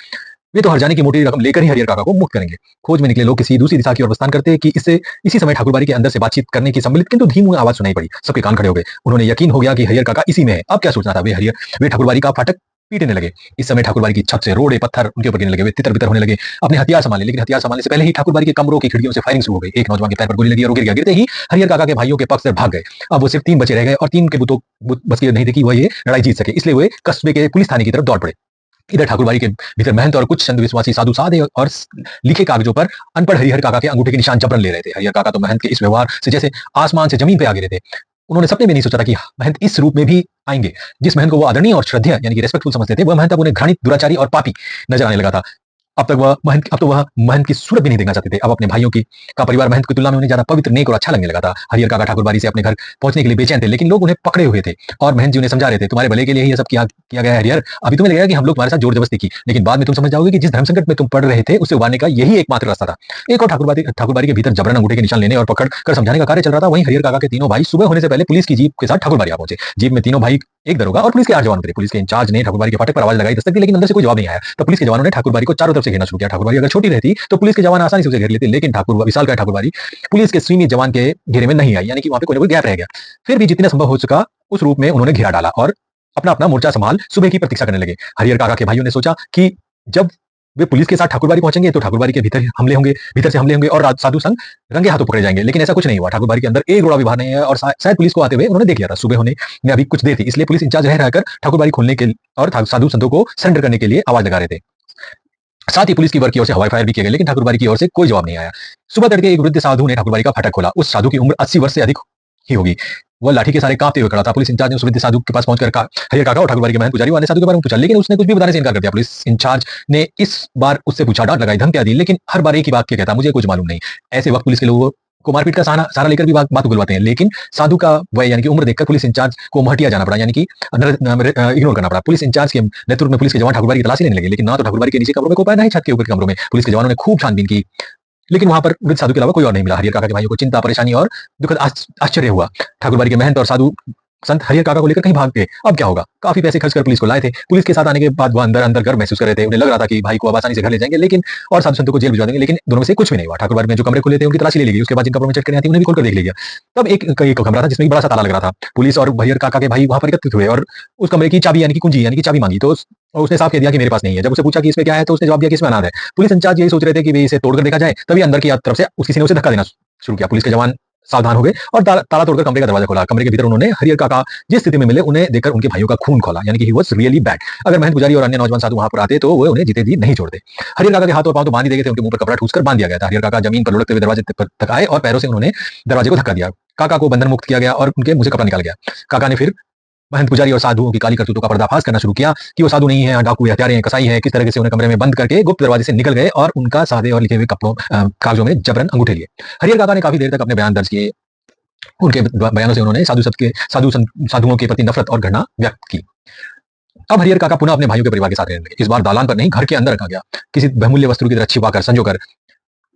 वे तो हर जाने की मोटी रकम लेकर ही हरिहर काका को मुक्त करेंगे। खोज में निकले लोग किसी दूसरी दिशा की ओर प्रस्थान करते कि इसी समय ठाकुरबाड़ी के अंदर से बातचीत करने की सम्मिलित किंतु धीमी आवाज सुनाई पड़ी। सबके कान खड़े हो गए। उन्होंने यकीन हो गया कि हरिहर काका इसी में है। अब क्या सोचना था। वे ठाकुरबाड़ी का फाटक पीटने लगे। इस समय ठाकुरबाड़ी की छत से रोड़े पत्थर उनके ऊपर गिरने लगे। वे तितर बितर होने लगे। अपने हथियार संभाले, लेकिन हथियार संभालने से पहले ही ठाकुरबाड़ी के कमरों की खिड़कियों से फायरिंग शुरू हो गई। एक नौजवान के पैर पर गोली लगी और गिर गया। गिरते ही हरिहर काका के भाइयों के पक्ष से भाग गए। अब वो सिर्फ 3 बचे रह गए और 3 के बुतों बस ये नहीं थे कि वह ये लड़ाई जीत सके, इसलिए वे कस्बे के पुलिस थाने की तरफ दौड़ पड़े। इधर ठाकुरबाड़ी के भीतर महंत और कुछ चंद विश्वासी साधु साधे और लिखे कागजों पर अनपढ़ हरिहर काका के अंगूठे के निशान जबरन ले रहे थे। हरिहर काका तो महंत के इस व्यवहार से जैसे आसमान से जमीन पे आ गिरे थे। उन्होंने सपने में नहीं सोचा था कि महंत इस रूप में भी आएंगे। जिस महंत को वो आदरणीय और श्रद्धेय यानी कि रेस्पेक्टफुल समझते थे, वह महंत अब उन्हें घृणित, दुराचारी और पापी नजर आने लगा था। अब तो वह महंत की सूरत भी नहीं देखना चाहते थे। अब अपने भाइयों का परिवार महंत की तुलना में उन्हें ज्यादा पवित्र, नेक और अच्छा लगने लगा था। हरिहर काका ठाकुरबाड़ी से अपने घर पहुंचने के लिए बेचैन थे, लेकिन लोग उन्हें पकड़े हुए थे और महंत जी उन्हें समझा रहे थे, तुम्हारे भले के लिए ही ये सब किया गया है हरिहर। अभी तुम्हें लगेगा कि हम लोग तुम्हारे साथ जोर जबरदस्ती की, लेकिन बाद में तुम समझ जाओगे कि जिस धर्म संकट में तुम पड़ रहे थे उसे उबारने का यही एकमात्र रास्ता था। एक और ठाकुरबाड़ी के भीतर जबरन अंगूठे के निशान लेने और पकड़ कर समझाने का कार्य चल रहा था। वहीं हरिहर काका के तीनों भाई सुबह होने से पहले पुलिस की जीप के साथ ठाकुरबाड़ी आ पहुंचे। जीप में तीनों भाई, एक दरोगा और पुलिस के 8 जवान उतरे। पुलिस के इंचार्ज ने ठाकुरबाड़ी के फाटक पर आवाज लगाई, दस्तक दी, लेकिन अंदर से कोई जवाब नहीं आया। तो पुलिस के जवानों ने ठाकुरबाड़ी को चारों तरफ से घेरना शुरू किया। ठाकुरबाड़ी अगर छोटी रहती तो पुलिस के जवान आसानी से उसे घेर लेते, लेकिन विशालकाय ठाकुरबाड़ी पुलिस के सीमित जवान के घेरे में नहीं आई, यानी कि वहां पे कोई ना कोई गैप रह गया। फिर भी जितना संभव हो सका उस रूप में उन्होंने घेरा डाला और अपना अपना मोर्चा संभाल सुबह की प्रतीक्षा करने लगे। हरिहर काका के भाइयों ने सोचा कि जब वे पुलिस के साथ ठाकुरबाड़ी पहुंचेंगे तो ठाकुरबाड़ी के भीतर से हमले होंगे और साधु संग रंगे हाथों पकड़े जाएंगे, लेकिन ऐसा कुछ नहीं हुआ। ठाकुरबाड़ी के अंदर एक रोड़ा भी बाहर नहीं है और शायद पुलिस को आते हुए उन्होंने देख लिया था। सुबह होने में अभी कुछ देर थी, इसलिए पुलिस इंचार्ज रहकर ठाकुरबाड़ी खोलने के और साधु संतों को सरेंडर करने के लिए आवाज लगा रहे थे। साथ ही पुलिस की वर्ग की ओर से हवाई फायर भी किए गए, लेकिन ठाकुरबाड़ी की ओर से कोई जवाब नहीं आया। सुबह तड़के एक वृद्ध साधु ने ठाकुरबाड़ी का फाटक खोला। उस साधु की उम्र 80 वर्ष से अधिक ही होगी। वह लाठी के सारे कांपते हुए खड़ा था। पुलिस इंचार्ज ने उस वृद्ध साधु के पास पहुंचकर हरिहर काका और ठाकुरबाड़ी के महंत पुजारी वाले साधु के बारे में पूछा, लेकिन उसने कुछ भी बताने से इनकार कर दिया। पुलिस इंचार्ज ने इस बार उससे पूछा, डांट लगाई, धमकियां दी, लेकिन हर बार एक ही बात कहता, मुझे कुछ मालूम नहीं। ऐसे वक्त पुलिस के लोगों को मारपीट का सहारा लेकर भी बात बुलवाते हैं, लेकिन साधु का वय यानी कि उम्र देखकर पुलिस इंचार्ज को महटिया जाना पड़ा, यानी कि इग्नोर करना पड़ा। पुलिस इंचार्ज के नेतृत्व में पुलिस के जवान ठाकुरबाड़ी की तलाशी लेने लगे, लेकिन ना तो ठाकुरबाड़ी के नीचे कमरों में कोई पाया, ना ही छत के ऊपर के कमरों में। पुलिस के जवानों ने खूब छानबीन की, लेकिन वहां पर वृद्ध साधु के अलावा कोई और नहीं मिला। हरिहर काका के भाइयों को चिंता, परेशानी और दुखद आश्चर्य हुआ। ठाकुरबाड़ी के महंत और साधु संत हरिहर काका को लेकर कहीं भाग गए। अब क्या होगा। काफी पैसे खर्च कर पुलिस को लाए थे। पुलिस के साथ आने के बाद वो अंदर अंदर गर्व महसूस कर रहे थे। उन्हें लग रहा था कि भाई को अब आसानी से घर ले जाएंगे, लेकिन और साधु संतों को जेल भिजवा देंगे, लेकिन दोनों में से कुछ भी नहीं हुआ। ठाकुरबाड़ी में जो कमरे खुले थे उनकी तलाशी ले ली। उसके बाद जिन कमरों में चटकने आती उन्हें भी खोलकर देख लिया। तब एक कमरा था जिसमें बड़ा सा ताला लग रहा था। पुलिस और हरिहर काका के भाई वहां पर एकत्रित हुए और उस कमरे की चाबी यानी कि कुंजी यानी कि चाबी मांगी, तो उसने साफ कह दिया कि मेरे पास नहीं है। जब उसे पूछा कि इसमें क्या है तो उसने जवाब दिया कि इसमें अनार है। पुलिस इंचार्ज यही सोच रहे थे कि वे इसे तोड़कर देखा जाए, तभी अंदर की तरफ से किसी ने उसे धक्का देना शुरू किया। पुलिस के जवान सावधान हो गए और ताला तोड़कर कमरे का दरवाजा खोला। कमरे के भीतर उन्होंने हरिहर काका जिस स्थिति में मिले उन्हें देखकर उनके भाइयों का खून खोला, यानी कि ही वाज रियली बैड। अगर महंत पुजारी और अन्य नौजवान साधु वहां पर आते तो वो उन्हें जीते जी नहीं छोड़ते। हरिहर काका के हाथ और पांव तो बांध दिए गए थे, उनके मुंह पर कपड़ा ठूसकर बांध दिया गया था। हरिहर काका जमीन पर लुढ़कते हुए दरवाजे तक आए और पैरों से उन्होंने दरवाजे को धक्का दिया। काका को बंधन मुक्त किया गया और उनके मुंह से कपड़ा निकाल गया। काका ने फिर महंत पुजारी और साधुओं की काली करतूतों का पर्दाफाश करना शुरू किया कि वो साधु नहीं है, डाकू, हत्यारे हैं, कसाई है। किस तरह से उन्हें कमरे में बंद करके गुप्त दरवाजे से निकल गए और उनका सादे और लिखे हुए कागजों में जबरन अंगूठे लिए। हरिहर काका ने काफी देर तक अपने बयान दर्ज किए। उनके बयानों से उन्होंने साधुओं के प्रति नफरत और घृणा व्यक्त की। अब हरिहर काका पुनः अपने भाइयों के परिवार के साथ रहने लगे। इस बार दालान पर नहीं, घर के अंदर रखा गया। किसी बहुमूल्य वस्तु की तरह छिपाकर, संजोकर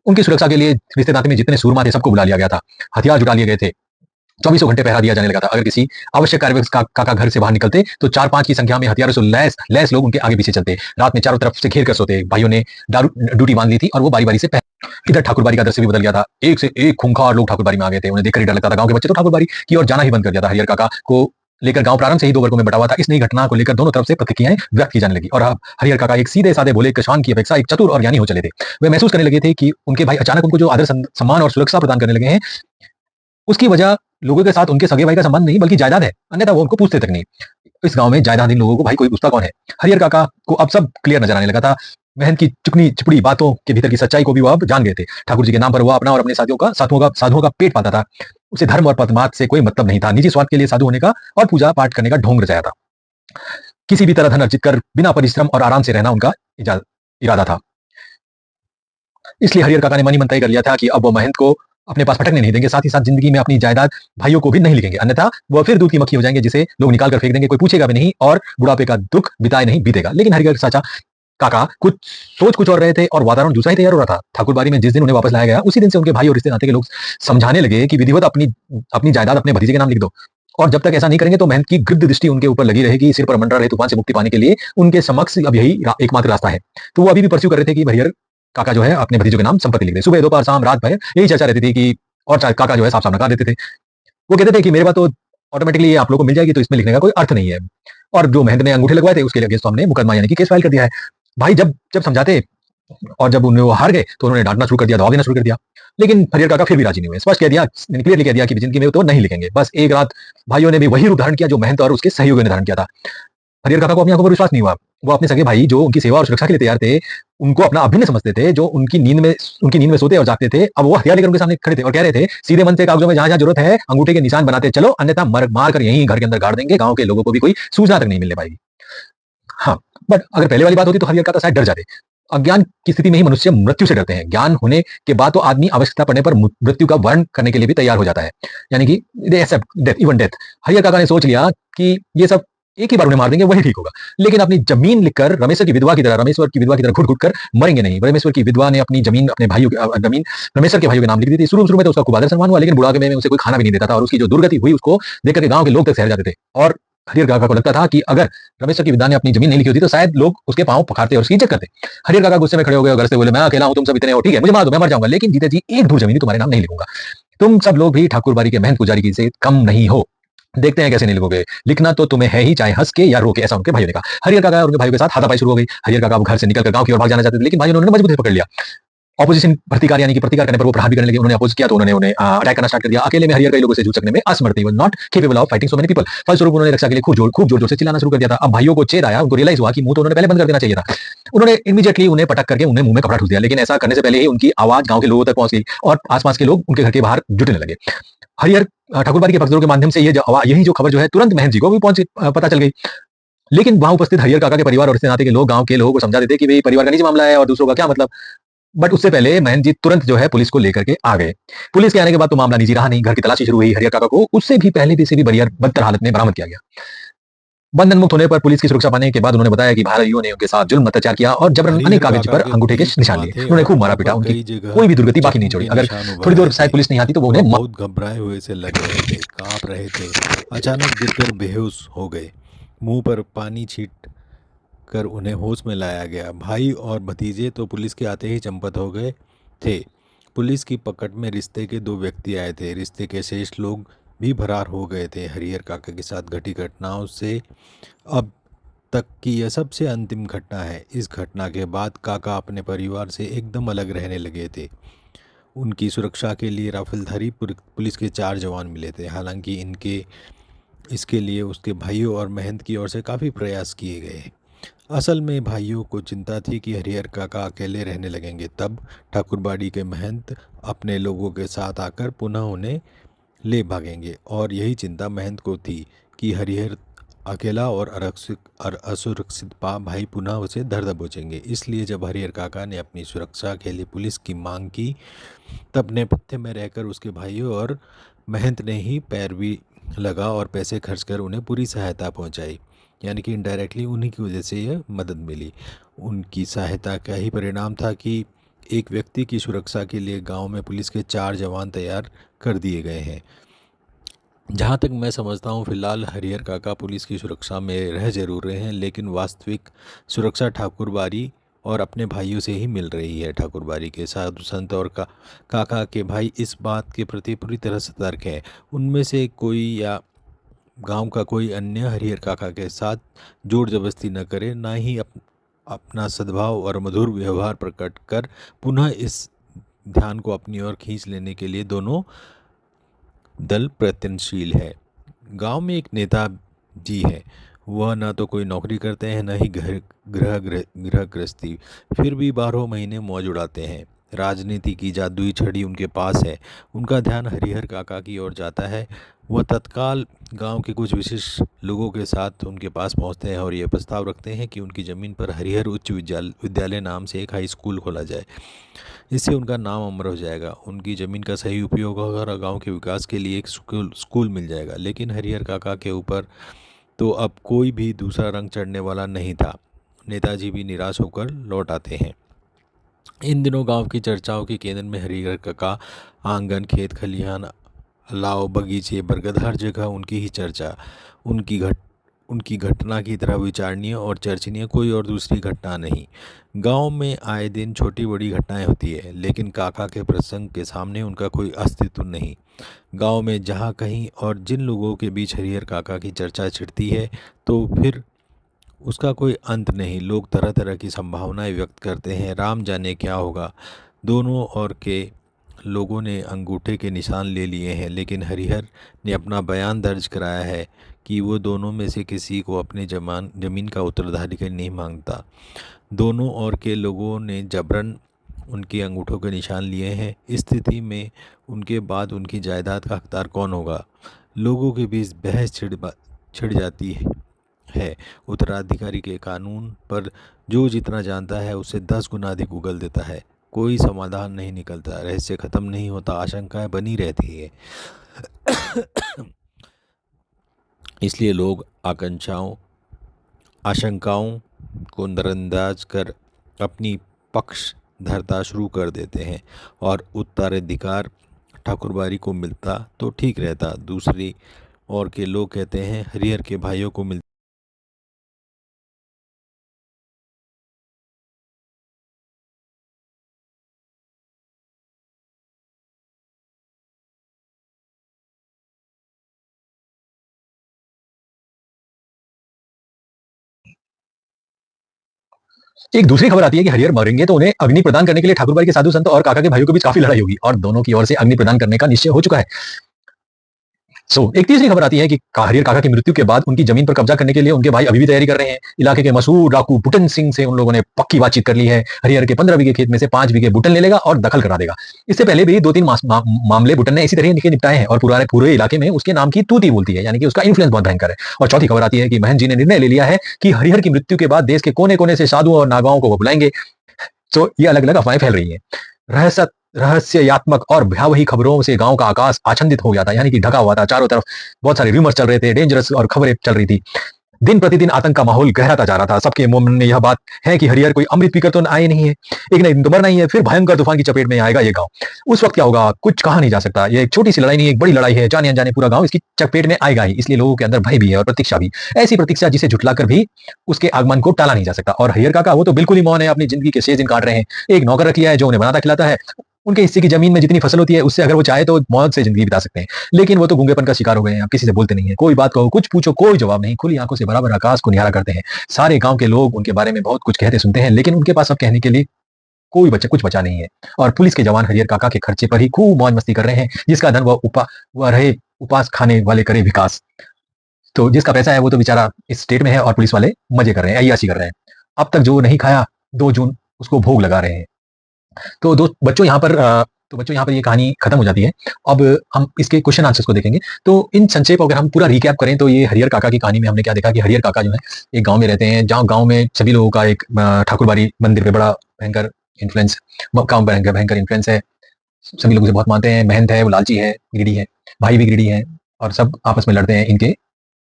उनकी सुरक्षा के लिए रिश्ते नाते में जितने सूरमा थे सबको बुला लिया गया था। हथियार जुटा लिए गए थे। 24 घंटे पहरा दिया जाने लगा था। अगर किसी आवश्यक कार्य काका घर से बाहर निकलते तो 4-5 की संख्या में हथियारों से लैस लोग उनके आगे पीछे चलते। रात में चारों तरफ से घेर कर सोते। भाइयों ने ड्यूटी बांध ली थी और वो बारी बारी से इधर ठाकुरबाड़ी का दृश्य भी बदल गया था। एक से एक खूंखार लोग ठाकुरबाड़ी में आ गए थे। उन्हें देखकर ही डर लगता था। गांव के बच्चे तो ठाकुरबाड़ी की ओर जाना ही बंद कर दिया था। हरिहर काका को लेकर गांव प्रारंभ से ही 2 वर्गों में बटा हुआ था। इस नई घटना को लेकर दोनों तरफ से प्रतिक्रियाएं व्यक्त की जाने लगी और अब हरिहर काका एक सीधे साधे भोले किसान की अपेक्षा एक चतुर और ज्ञानी हो चले थे। वे महसूस करने लगे थे कि उनके भाई अचानक उनको जो आदर, सम्मान और सुरक्षा प्रदान करने लगे हैं, उसकी वजह लोगों के साथ उनके सगे भाई का संबंध नहीं बल्कि जायदाद है, अन्यथा वो उनको पूछते तक नहीं। इस गांव में जायदादहीन लोगों को भाई कोई पूछता कौन है। हरिहर काका को अब सब क्लियर नजर आने लगा था। महंत की चुकनी चिपड़ी बातों के भीतर की सच्चाई को भी वो अब जान गए थे। ठाकुर जी के नाम पर वो अपना और अपने साधुओं का पेट पालता था। उसे धर्म और पदमात से कोई मतलब नहीं था। निजी स्वार्थ के लिए साधु होने का और पूजा पाठ करने का ढोंग रचाया था। किसी भी तरह धन अर्जित कर बिना परिश्रम और आराम से रहना उनका इरादा था। इसलिए हरिहर काका ने मन ही मन तय कर लिया था कि अब वो महंत को अपने पास भटकने नहीं देंगे, साथ ही साथ जिंदगी में अपनी जायदाद भाइयों को भी नहीं लिखेंगे, अन्यथा वो फिर दूध की मक्खी हो जाएंगे जिसे लोग निकाल कर फेंक देंगे, कोई पूछेगा भी नहीं और बुढ़ापे का दुख बिताए नहीं बीतेगा। लेकिन हरिहर चाचा काका कुछ और रहे थे और वातावरण दूसरा ही तैयार हो रहा था। ठाकुरबाड़ी में जिस दिन उन्हें वापस लाया गया उसी दिन से उनके भाई और रिश्ते नाते के लोग समझाने लगे कि विधिवत अपनी अपनी जायदाद अपने भतीजे के नाम लिख दो, और जब तक ऐसा नहीं करेंगे तो महंत की गिरद दृष्टि उनके ऊपर लगी रहेगी। सिर पर मंडरा रहे तूफान से मुक्ति पाने के लिए उनके समक्ष अब यही एकमात्र रास्ता है। तो वो अभी भी परस्यू कर रहे थे कि हरिहर काका जो है अपने भतीजों के नाम संपत्ति लिख दे। सुबह दोपहर शाम रात भर यही चर्चा रहती थी कि, और काका जो है साफ साफ नकार देते थे। वो कहते थे कि मेरे पास तो ऑटोमेटिकली आप लोगों को मिल जाएगी, तो इसमें लिखने का कोई अर्थ नहीं है। और जो महंत ने अंगूठे लगवाए थे उसके अगेंस्ट हमने मुकदमा यानी कि केस फाइल कर दिया है। भाई जब जब समझाते और जब उन्हें वो हार गए तो उन्होंने डांटना शुरू कर दिया, दबाव देना शुरू कर दिया। लेकिन हरिहर काका फिर भी राजी नहीं हुए। स्पष्ट कह दिया, क्लियरली कह दिया कि जिंदगी में तो नहीं लिखेंगे। बस एक रात भाइयों ने भी वही रूप धारण किया जो महंत और उसके सहयोगियों ने धारण किया था। हरिहर काका को अपनी आंखों पर विश्वास नहीं हुआ। वो अपने सगे भाई जो उनकी सेवा और सुरक्षा के लिए तैयार थे, उनको अपना अभिन्न समझते थे, जो उनकी नींद में सोते और जागते थे, अब वो हथियार लेकर उनके सामने खड़े थे और कह रहे थे सीधे मन से कागजों में जहां जहां जरूरत है अंगूठे के निशान बनाते चलो, अन्यथा मार कर यहीं घर के अंदर गाड़ देंगे, गांव के लोगों को भी कोई सूचना तक नहीं मिलने पाएगी। हाँ, बट अगर पहले वाली बात होती तो हरिहर काका शायद डर जाते। अज्ञान की स्थिति में ही मनुष्य मृत्यु से डरते हैं। ज्ञान होने के बाद तो आदमी आवश्यकता पड़ने पर मृत्यु का वर्ण करने के लिए भी तैयार हो जाता है, यानी कि they accept death, even death. Harihar काका ने सोच लिया कि ये सब एक ही बार उन्हें मार देंगे वही ठीक होगा, लेकिन अपनी जमीन लिखकर रमेश्वर की विधवा की तरह घुट घुट कर मरेंगे नहीं। रमेश्वर की विधवा ने अपनी जमीन अपने भाइयों की जमीन रमेश्वर के भाइयों के नाम लिख दी थी। शुरू में तो उसका खूब आदर सम्मान हुआ, लेकिन बुढ़ापे में उसे कोई खाना भी नहीं देता था और उसकी जो दुर्गति हुई उसको देखकर के गांव के लोग तक सहर जाते थे। और हरिहर काका को लगता था कि अगर रमेश्वर की विद्या ने अपनी जमीन नहीं लिखी होती तो शायद लोग उसके पांव पखारते और उसकी इज्जत करते। हरिहर काका गुस्से में खड़े हो गए और घर से बोले, मैं अकेला हूं, तुम सब इतने हो, ठीक है मुझे मार दो, मैं मर जाऊंगा, लेकिन जीते जी एक धूल जमीन तुम्हारे नाम नहीं लिखूंगा। तुम सब लोग भी ठाकुरबाड़ी के महंत पुजारी की से कम नहीं हो, देखते हैं कैसे नहीं लिखोगे, लिखना तो तुम्हें है ही, चाहे हंस के या रो के, ऐसा उनके भाइयों ने कहा। हरिहर काका और उनके भाइयों के साथ हाथापाई शुरू हो गई। हरिहर काका घर से निकलकर गांव की ओर भाग जाना चाहते थे, लेकिन भाइयों ने उन्हें मजबूती से पकड़ लिया। ऑपोजिशन प्रतिकार यानी कि प्रतिकार करने पर वो प्रहार भी करने लगे। उन्होंने अपोज किया तो उन्होंने उन्हें अटैक करना स्टार्ट कर दिया। अकेले में हरिहर कई लोगों से जूझ सकने में असमर्थ, वो not capable of fighting so many people. फलस्वरूप उन्होंने रक्षा के लिए खूब जोर से चिल्लाना शुरू कर दिया था। अब भाइयों को चेत आया, उनको रियलाइज हुआ कि मुंह तो उन्होंने पहले बंद कर देना चाहिए था। उन्होंने इमीडिएटली उन्हें पटक करके उन्हें मुंह में कपड़ा ठूस दिया, लेकिन ऐसा करने से पहले ही उनकी आवाज गांव के लोगों तक पहुंच गई और आसपास के लोग उनके घर के बाहर जुटने लगे। हरिहर ठाकुरबाड़ी के भक्तों के माध्यम से यही जो खबर जो है तुरंत महंत जी को भी पता चल गई। लेकिन वहां उपस्थित हरिहर काका के परिवार और रिश्ते नाते के लोग गांव के लोगों को समझा देते कि भाई परिवार का निजी मामला है और दूसरों का क्या मतलब। बट उससे पहले महंत जी तुरंत जो है पुलिस को लेकर के आ गए। पुलिस के आने के बाद तो मामला निजी रहा नहीं, घर की तलाशी शुरू हुई। हरिहर काका को उससे भी पहले से भी बदतर हालत में बरामद किया गया। बंधन मुक्त होने पर पुलिस की सुरक्षा पाने के बाद उन्होंने बताया कि भाइयों ने उनके साथ जुल्म अत्याचार किया और जबरन अनेक हरिहर कागज काका पर के अंगूठे के ठीक निशान लिए। माथे उन्होंने और खूब मारा मुंह पीटा, पर उनकी कई जगह कोई भी दुर्गति बाकी नहीं जख्म छोड़ी। के अगर निशान उभर थोड़ी देर आए शायद थे। पुलिस नहीं आती तो वो वह उन्हें बहुत घबराए हुए से लग रहे थे, कांप रहे थे, अचानक गिरकर बेहोश हो गए। मुंह पर पानी छीट कर उन्हें होश में लाया गया। भाई और भतीजे तो पुलिस के आते ही चंपत हो गए थे। पुलिस की पकड़ में रिश्ते के 2 व्यक्ति आए थे। रिश्ते के शेष लोग भी फरार हो गए थे। हरिहर काका के साथ घटी घटनाओं से अब तक की यह सबसे अंतिम घटना है। इस घटना के बाद काका अपने परिवार से एकदम अलग रहने लगे थे। उनकी सुरक्षा के लिए राफेलधारी पुलिस के 4 जवान मिले थे। हालांकि इनके इसके लिए उसके भाइयों और महंत की ओर से काफ़ी प्रयास किए गए। असल में भाइयों को चिंता थी कि हरिहर काका अकेले रहने लगेंगे, तब ठाकुरबाड़ी के महंत अपने लोगों के साथ आकर पुनः उन्हें ले भागेंगे। और यही चिंता महंत को थी कि हरिहर अकेला और असुरक्षित पा भाई पुनः उसे धर दबोचेंगे। इसलिए जब हरिहर काका ने अपनी सुरक्षा के लिए पुलिस की मांग की, तब नेपथ्य में रहकर उसके भाइयों और महंत ने ही पैरवी लगा और पैसे खर्च कर उन्हें पूरी सहायता पहुंचाई। यानी कि इनडायरेक्टली उन्हीं की वजह से यह मदद मिली। उनकी सहायता का ही परिणाम था कि एक व्यक्ति की सुरक्षा के लिए गांव में पुलिस के 4 जवान तैयार कर दिए गए हैं। जहाँ तक मैं समझता हूँ फिलहाल हरिहर काका पुलिस की सुरक्षा में रह जरूर रहे हैं, लेकिन वास्तविक सुरक्षा ठाकुरबाड़ी और अपने भाइयों से ही मिल रही है। ठाकुरबाड़ी के साधु संत और काका के भाई इस बात के प्रति पूरी तरह सतर्क हैं। उनमें से कोई या गांव का कोई अन्य हरिहर काका के साथ जोर जबरदस्ती न करे, ना ही अपना सद्भाव और मधुर व्यवहार प्रकट कर पुनः इस ध्यान को अपनी ओर खींच लेने के लिए दोनों दल प्रयत्नशील है। गांव में एक नेता जी है, वह ना तो कोई नौकरी करते हैं, न ही गृह गृहस्थी, फिर भी 12 महीने मौज उड़ाते हैं। राजनीति की जादुई छड़ी उनके पास है। उनका ध्यान हरिहर काका की ओर जाता है। वह तत्काल गांव के कुछ विशिष्ट लोगों के साथ उनके पास पहुंचते हैं और ये प्रस्ताव रखते हैं कि उनकी ज़मीन पर हरिहर उच्च विद्यालय नाम से एक हाई स्कूल खोला जाए। इससे उनका नाम अमर हो जाएगा, उनकी ज़मीन का सही उपयोग होगा और गांव के विकास के लिए एक स्कूल मिल जाएगा। लेकिन हरिहर काका के ऊपर तो अब कोई भी दूसरा रंग चढ़ने वाला नहीं था। नेताजी भी निराश होकर लौट आते हैं। इन दिनों गांव की चर्चाओं के केंद्र में हरिहर काका। आंगन, खेत खलिहान, अलाव, बगीचे, बरगद, हर जगह उनकी ही चर्चा। उनकी घट उनकी घटना की तरह विचारणीय और चर्चनीय कोई और दूसरी घटना नहीं। गांव में आए दिन छोटी बड़ी घटनाएं होती है, लेकिन काका के प्रसंग के सामने उनका कोई अस्तित्व नहीं। गांव में जहां कहीं और जिन लोगों के बीच हरिहर काका की चर्चा छिड़ती है, तो फिर उसका कोई अंत नहीं। लोग तरह तरह की संभावनाएं व्यक्त करते हैं, राम जाने क्या होगा। दोनों ओर के लोगों ने अंगूठे के निशान ले लिए हैं, लेकिन हरिहर ने अपना बयान दर्ज कराया है कि वो दोनों में से किसी को अपने ज़मीन का उत्तराधिकारी नहीं मांगता। दोनों ओर के लोगों ने जबरन उनके अंगूठों के निशान लिए हैं। इस स्थिति में उनके बाद उनकी जायदाद का हकदार कौन होगा? लोगों के बीच बहस छिड़ जाती है। उत्तराधिकारी के कानून पर जो जितना जानता है उससे 10 गुना अधिक उगल देता है। कोई समाधान नहीं निकलता, रहस्य खत्म नहीं होता, आशंकाएं बनी रहती है। इसलिए लोग आशंकाओं को नज़रअंदाज कर अपनी पक्ष धरता शुरू कर देते हैं और उत्तराधिकार ठाकुरबाड़ी को मिलता तो ठीक रहता। दूसरी ओर के लोग कहते हैं हरिहर के भाइयों को मिलता। एक दूसरी खबर आती है कि हरिहर मरेंगे तो उन्हें अग्नि प्रदान करने के लिए ठाकुरबाड़ी के साधु संत और काका के भाइयों के बीच काफी लड़ाई होगी और दोनों की ओर से अग्नि प्रदान करने का निश्चय हो चुका है। एक तीसरी खबर आती है कि हरिहर काका की मृत्यु के बाद उनकी जमीन पर कब्जा करने के लिए उनके भाई अभी भी तैयारी कर रहे हैं। इलाके के मशहूर डाकू बुटन सिंह से उन लोगों ने पक्की बातचीत कर ली है। हरिहर के 15 बीघे खेत में से 5 बीघे बुटन ले लेगा और दखल करा देगा। इससे पहले भी 2-3 मामले बुटन ने इसी तरह के निपटाए हैं और पूरे इलाके में उसके नाम की तूती बोलती है, यानी कि उसका इन्फ्लुएंस बहुत भयंकर है। और चौथी खबर आती है कि महन जी ने निर्णय ले लिया है कि हरिहर की मृत्यु के बाद देश के कोने कोने से साधुओं और नागाओं को वो बुलाएंगे। ये अलग अलग अफवाहें फैल रही है। रहस्य रहस्यात्मक और भयावही खबरों से गांव का आकाश आच्छादित हो गया था, यानी कि ढका हुआ था। चारों तरफ बहुत सारे रूमर्स चल रहे थे, डेंजरस और खबरें चल रही थी। दिन प्रतिदिन आतंक का माहौल गहराता जा रहा था। सबके मन में यह बात है कि हरिहर कोई अमृत पीकर तो आए नहीं है, एक ना एक दिन तो मरना ही है, फिर भयंकर तूफान की चपेट में आएगा ये गांव। उस वक्त क्या होगा कुछ कहा नहीं जा सकता। ये एक छोटी सी लड़ाई नहीं, एक बड़ी लड़ाई है। जाने अनजाने पूरा गांव इसकी चपेट में आएगा ही। इसलिए लोगों के अंदर भय भी है और प्रतीक्षा भी, ऐसी प्रतीक्षा जिसे झुटलाकर भी उसके आगमन को टाला नहीं जा सकता। और हरिहर काका वो तो बिल्कुल ही मौन है, अपनी जिंदगी के शेष दिन काट रहे हैं। एक नौकर रख लिया है जो उन्हें बनाता खिलाता है। उनके हिस्से की जमीन में जितनी फसल होती है उससे अगर वो चाहे तो मौज से जिंदगी बिता सकते हैं, लेकिन वो तो गूंगेपन का शिकार हो गए हैं। अब किसी से बोलते नहीं है, कोई बात कहो, कुछ पूछो, कोई जवाब नहीं। खुली आंखों से बराबर आकाश को निहारा करते हैं। सारे गांव के लोग उनके बारे में बहुत कुछ कहते सुनते हैं, लेकिन उनके पास अब कहने के लिए कुछ बचा नहीं है। और पुलिस के जवान हरिहर काका के खर्चे पर ही खूब मौज मस्ती कर रहे हैं, जिसका धन वह रहे उपास खाने वाले करे विकास। तो जिसका पैसा है वो तो बेचारा इस स्टेट में है और पुलिस वाले मजे कर रहे हैं, अय्याशी कर रहे हैं। अब तक जो नहीं खाया 2 जून उसको भोग लगा रहे हैं। तो दो बच्चों यहाँ पर ये कहानी खत्म हो जाती है। अब हम इसके क्वेश्चन आंसर्स को देखेंगे। तो इन संक्षेप अगर हम पूरा रिकैप करें तो ये हरिहर काका की कहानी में हमने क्या देखा कि हरिहर काका जो है एक गांव में रहते हैं, जहाँ गांव में सभी लोगों का एक ठाकुरबाड़ी मंदिर पे बड़ा भयंकर इन्फ्लुएंस भयंकर इन्फ्लुएंस है। सभी लोग उसे बहुत मानते हैं। मेहनत है, वो लालची है, ग्रीडी है, भाई भी ग्रीडी है और सब आपस में लड़ते हैं इनके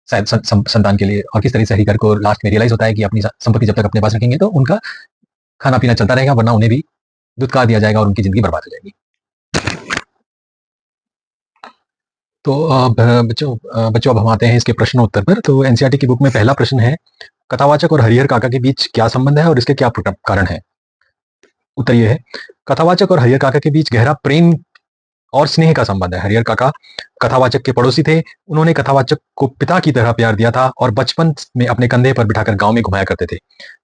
शायद संतान के लिए। और किस तरह से हरिहर को लास्ट में रियलाइज होता है कि अपनी संपत्ति जब तक अपने पास रखेंगे तो उनका खाना पीना चलता रहेगा, वरना उन्हें भी दुत्कार दिया जाएगा और उनकी जिंदगी बर्बाद हो जाएगी। तो बच्चों अब हम आते हैं इसके प्रश्नोत्तर पर। तो एनसीईआरटी की बुक में पहला प्रश्न है, कथावाचक और हरिहर काका के बीच क्या संबंध है और इसके क्या कारण है? उत्तर ये है, कथावाचक और हरिहर काका के बीच गहरा प्रेम और स्नेह का संबंध है। हरिहर काका कथावाचक के पड़ोसी थे। उन्होंने कथावाचक को पिता की तरह प्यार दिया था और बचपन में अपने कंधे पर बिठाकर गांव में घुमाया करते थे।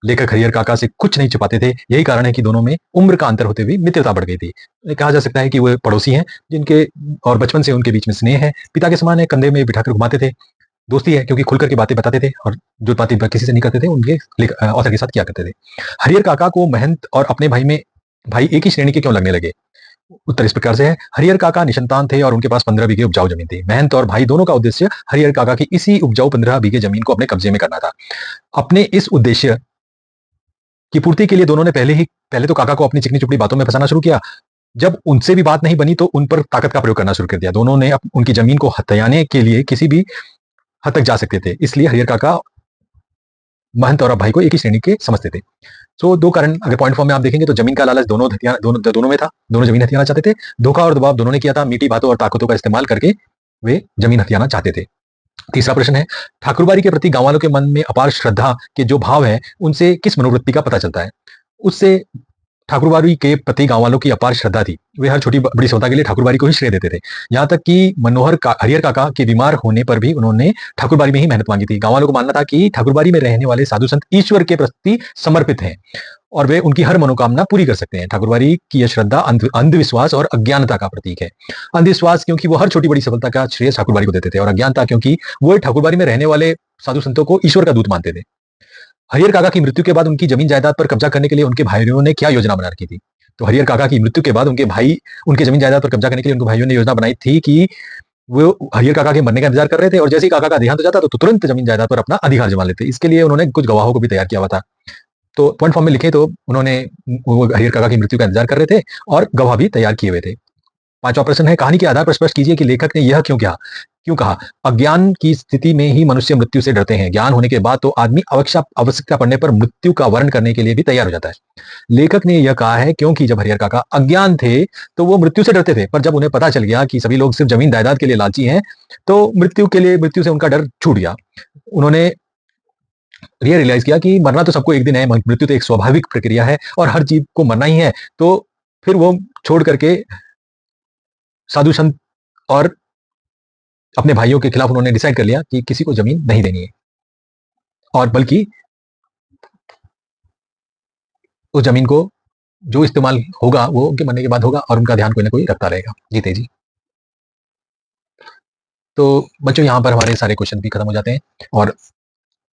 लेखक हरिहर काका से कुछ नहीं छुपाते थे। यही कारण है कि दोनों में उम्र का अंतर होते हुए मित्रता बढ़ गई थी। कहा जा सकता है कि वो पड़ोसी हैं जिनके और बचपन से उनके बीच में स्नेह है। पिता के समान है, कंधे में बिठाकर घुमाते थे। दोस्ती है क्योंकि खुल करके बातें बताते थे और जो बातें किसी से नहीं करते थे उनके ऑथर के साथ किया करते थे। हरिहर काका को महंत और अपने भाई एक ही श्रेणी के क्यों लगने लगे? उत्तर इस प्रकार से है। हरिहर काका निसंतान थे और उनके पास 15 बीघे उपजाऊ जमीन थी। महंत और भाई दोनों का उद्देश्य हरिहर काका की इसी उपजाऊ 15 बीघे जमीन को अपने कब्जे में करना था। अपने इस उद्देश्य की पूर्ति के लिए दोनों ने पहले तो काका को अपनी चिकनी चुपड़ी बातों में फंसाना शुरू किया। जब उनसे भी बात नहीं बनी तो उन पर ताकत का प्रयोग करना शुरू कर दिया। दोनों ने उनकी जमीन को हथियाने के लिए किसी भी हद तक जा सकते थे, इसलिए हरिहर काका महंत और भाई को एक ही श्रेणी के समझते थे। तो दो कारण अगर पॉइंट फॉर्म में आप देखेंगे तो जमीन का लालच दोनों में था। दोनों जमीन हथियाना चाहते थे। धोखा और दबाव दोनों ने किया था। मीठी बातों और ताकतों का इस्तेमाल करके वे जमीन हथियाना चाहते थे। तीसरा प्रश्न है, ठाकुरबाड़ी के प्रति गांव वालों के मन में अपार श्रद्धा के जो भाव है उनसे किस मनोवृत्ति का पता चलता है? उससे ठाकुरबाड़ी के प्रति गांव वालों की अपार श्रद्धा थी। वे हर छोटी बड़ी सौदा के लिए ठाकुरबाड़ी को ही श्रेय देते थे। यहाँ तक कि हरिहर काका के बीमार होने पर भी उन्होंने ठाकुरबाड़ी में ही मेहनत मांगी थी। गांव वालों को मानना था कि ठाकुरबाड़ी में रहने वाले साधु संत ईश्वर के प्रति समर्पित हैं और वे उनकी हर मनोकामना पूरी कर सकते हैं। ठाकुरबाड़ी की यह श्रद्धा अंधविश्वास और अज्ञानता का प्रतीक है। अंधविश्वास क्योंकि वो हर छोटी बड़ी सफलता का श्रेय ठाकुरबाड़ी को देते थे और अज्ञानता क्योंकि वो ठाकुरबाड़ी में रहने वाले साधु संतों को ईश्वर का दूत मानते थे। हरिहर काका की मृत्यु के बाद उनकी जमीन जायदाद पर कब्जा करने के लिए उनके भाइयों ने क्या योजना बना रखी थी? तो हरिहर काका की मृत्यु के बाद उनके जमीन जायदाद पर कब्जा करने के लिए उनके भाइयों ने योजना बनाई थी कि वो हरिहर काका के मरने का इंतजार कर रहे थे और जैसे ही काका का देहांत हो जाता तो तुरंत जमीन जायदाद पर अपना अधिकार जमा लेते। इसके लिए उन्होंने कुछ गवाहों को भी तैयार किया हुआ था। तो पॉइंट फॉर्म में लिखे तो उन्होंने हरिहर काका की मृत्यु का इंतजार कर रहे थे और गवाह भी तैयार किए हुए थे। पांचवा प्रश्न है, कहानी के आधार पर स्पष्ट कीजिए कि लेखक ने यह क्यों कहा? अज्ञान की स्थिति में ही मनुष्य मृत्यु से डरते हैं। ज्ञान होने के बाद तो आदमी आवश्यकता पड़ने पर मृत्यु का वर्ण करने के लिए भी तैयार हो जाता है। लेखक ने यह कहा है क्योंकि जब हरिहर काका अज्ञान थे तो वो मृत्यु से डरते थे, पर जब उन्हें पता चल गया कि सभी लोग सिर्फ जमीन जायदाद के लिए लालची हैं तो मृत्यु से उनका डर छूट गया। उन्होंने ये रियलाइज किया कि मरना तो सबको एक दिन है, मृत्यु तो एक स्वाभाविक प्रक्रिया है और हर जीव को मरना ही है। तो फिर वो छोड़ करके साधु संत और अपने भाइयों के खिलाफ उन्होंने डिसाइड कर लिया कि किसी को जमीन नहीं देनी है और बल्कि उस जमीन को जो इस्तेमाल होगा वो उनके मरने के बाद होगा और उनका ध्यान कोई ना कोई रखता रहेगा। जीते जी। तो बच्चों यहाँ पर हमारे सारे क्वेश्चन भी खत्म हो जाते हैं और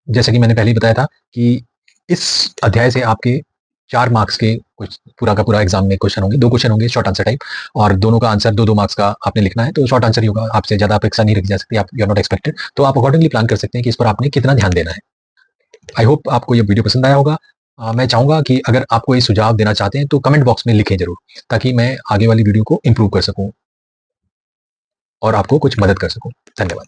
जैसे कि मैंने पहले ही बताया था कि इस अध्याय से आपके 4 मार्क्स के कुछ पूरा का पूरा एग्जाम में क्वेश्चन होंगे। 2 क्वेश्चन होंगे शॉर्ट आंसर टाइप और दोनों का आंसर 2-2 मार्क्स का आपने लिखना है। तो शॉर्ट आंसर ही होगा, आपसे ज्यादा अपेक्षा नहीं रखी जा सकती। आप यू आर नॉट एक्सपेक्टेड, तो आप अकॉर्डिंगली प्लान कर सकते हैं कि इस पर आपने कितना ध्यान देना है। आई होप आपको ये वीडियो पसंद आया होगा। मैं चाहूंगा कि अगर आप कोई सुझाव देना चाहते हैं तो कमेंट बॉक्स में लिखें जरूर, ताकि मैं आगे वाली वीडियो को इम्प्रूव कर सकूं और आपको कुछ मदद कर सकूं। धन्यवाद।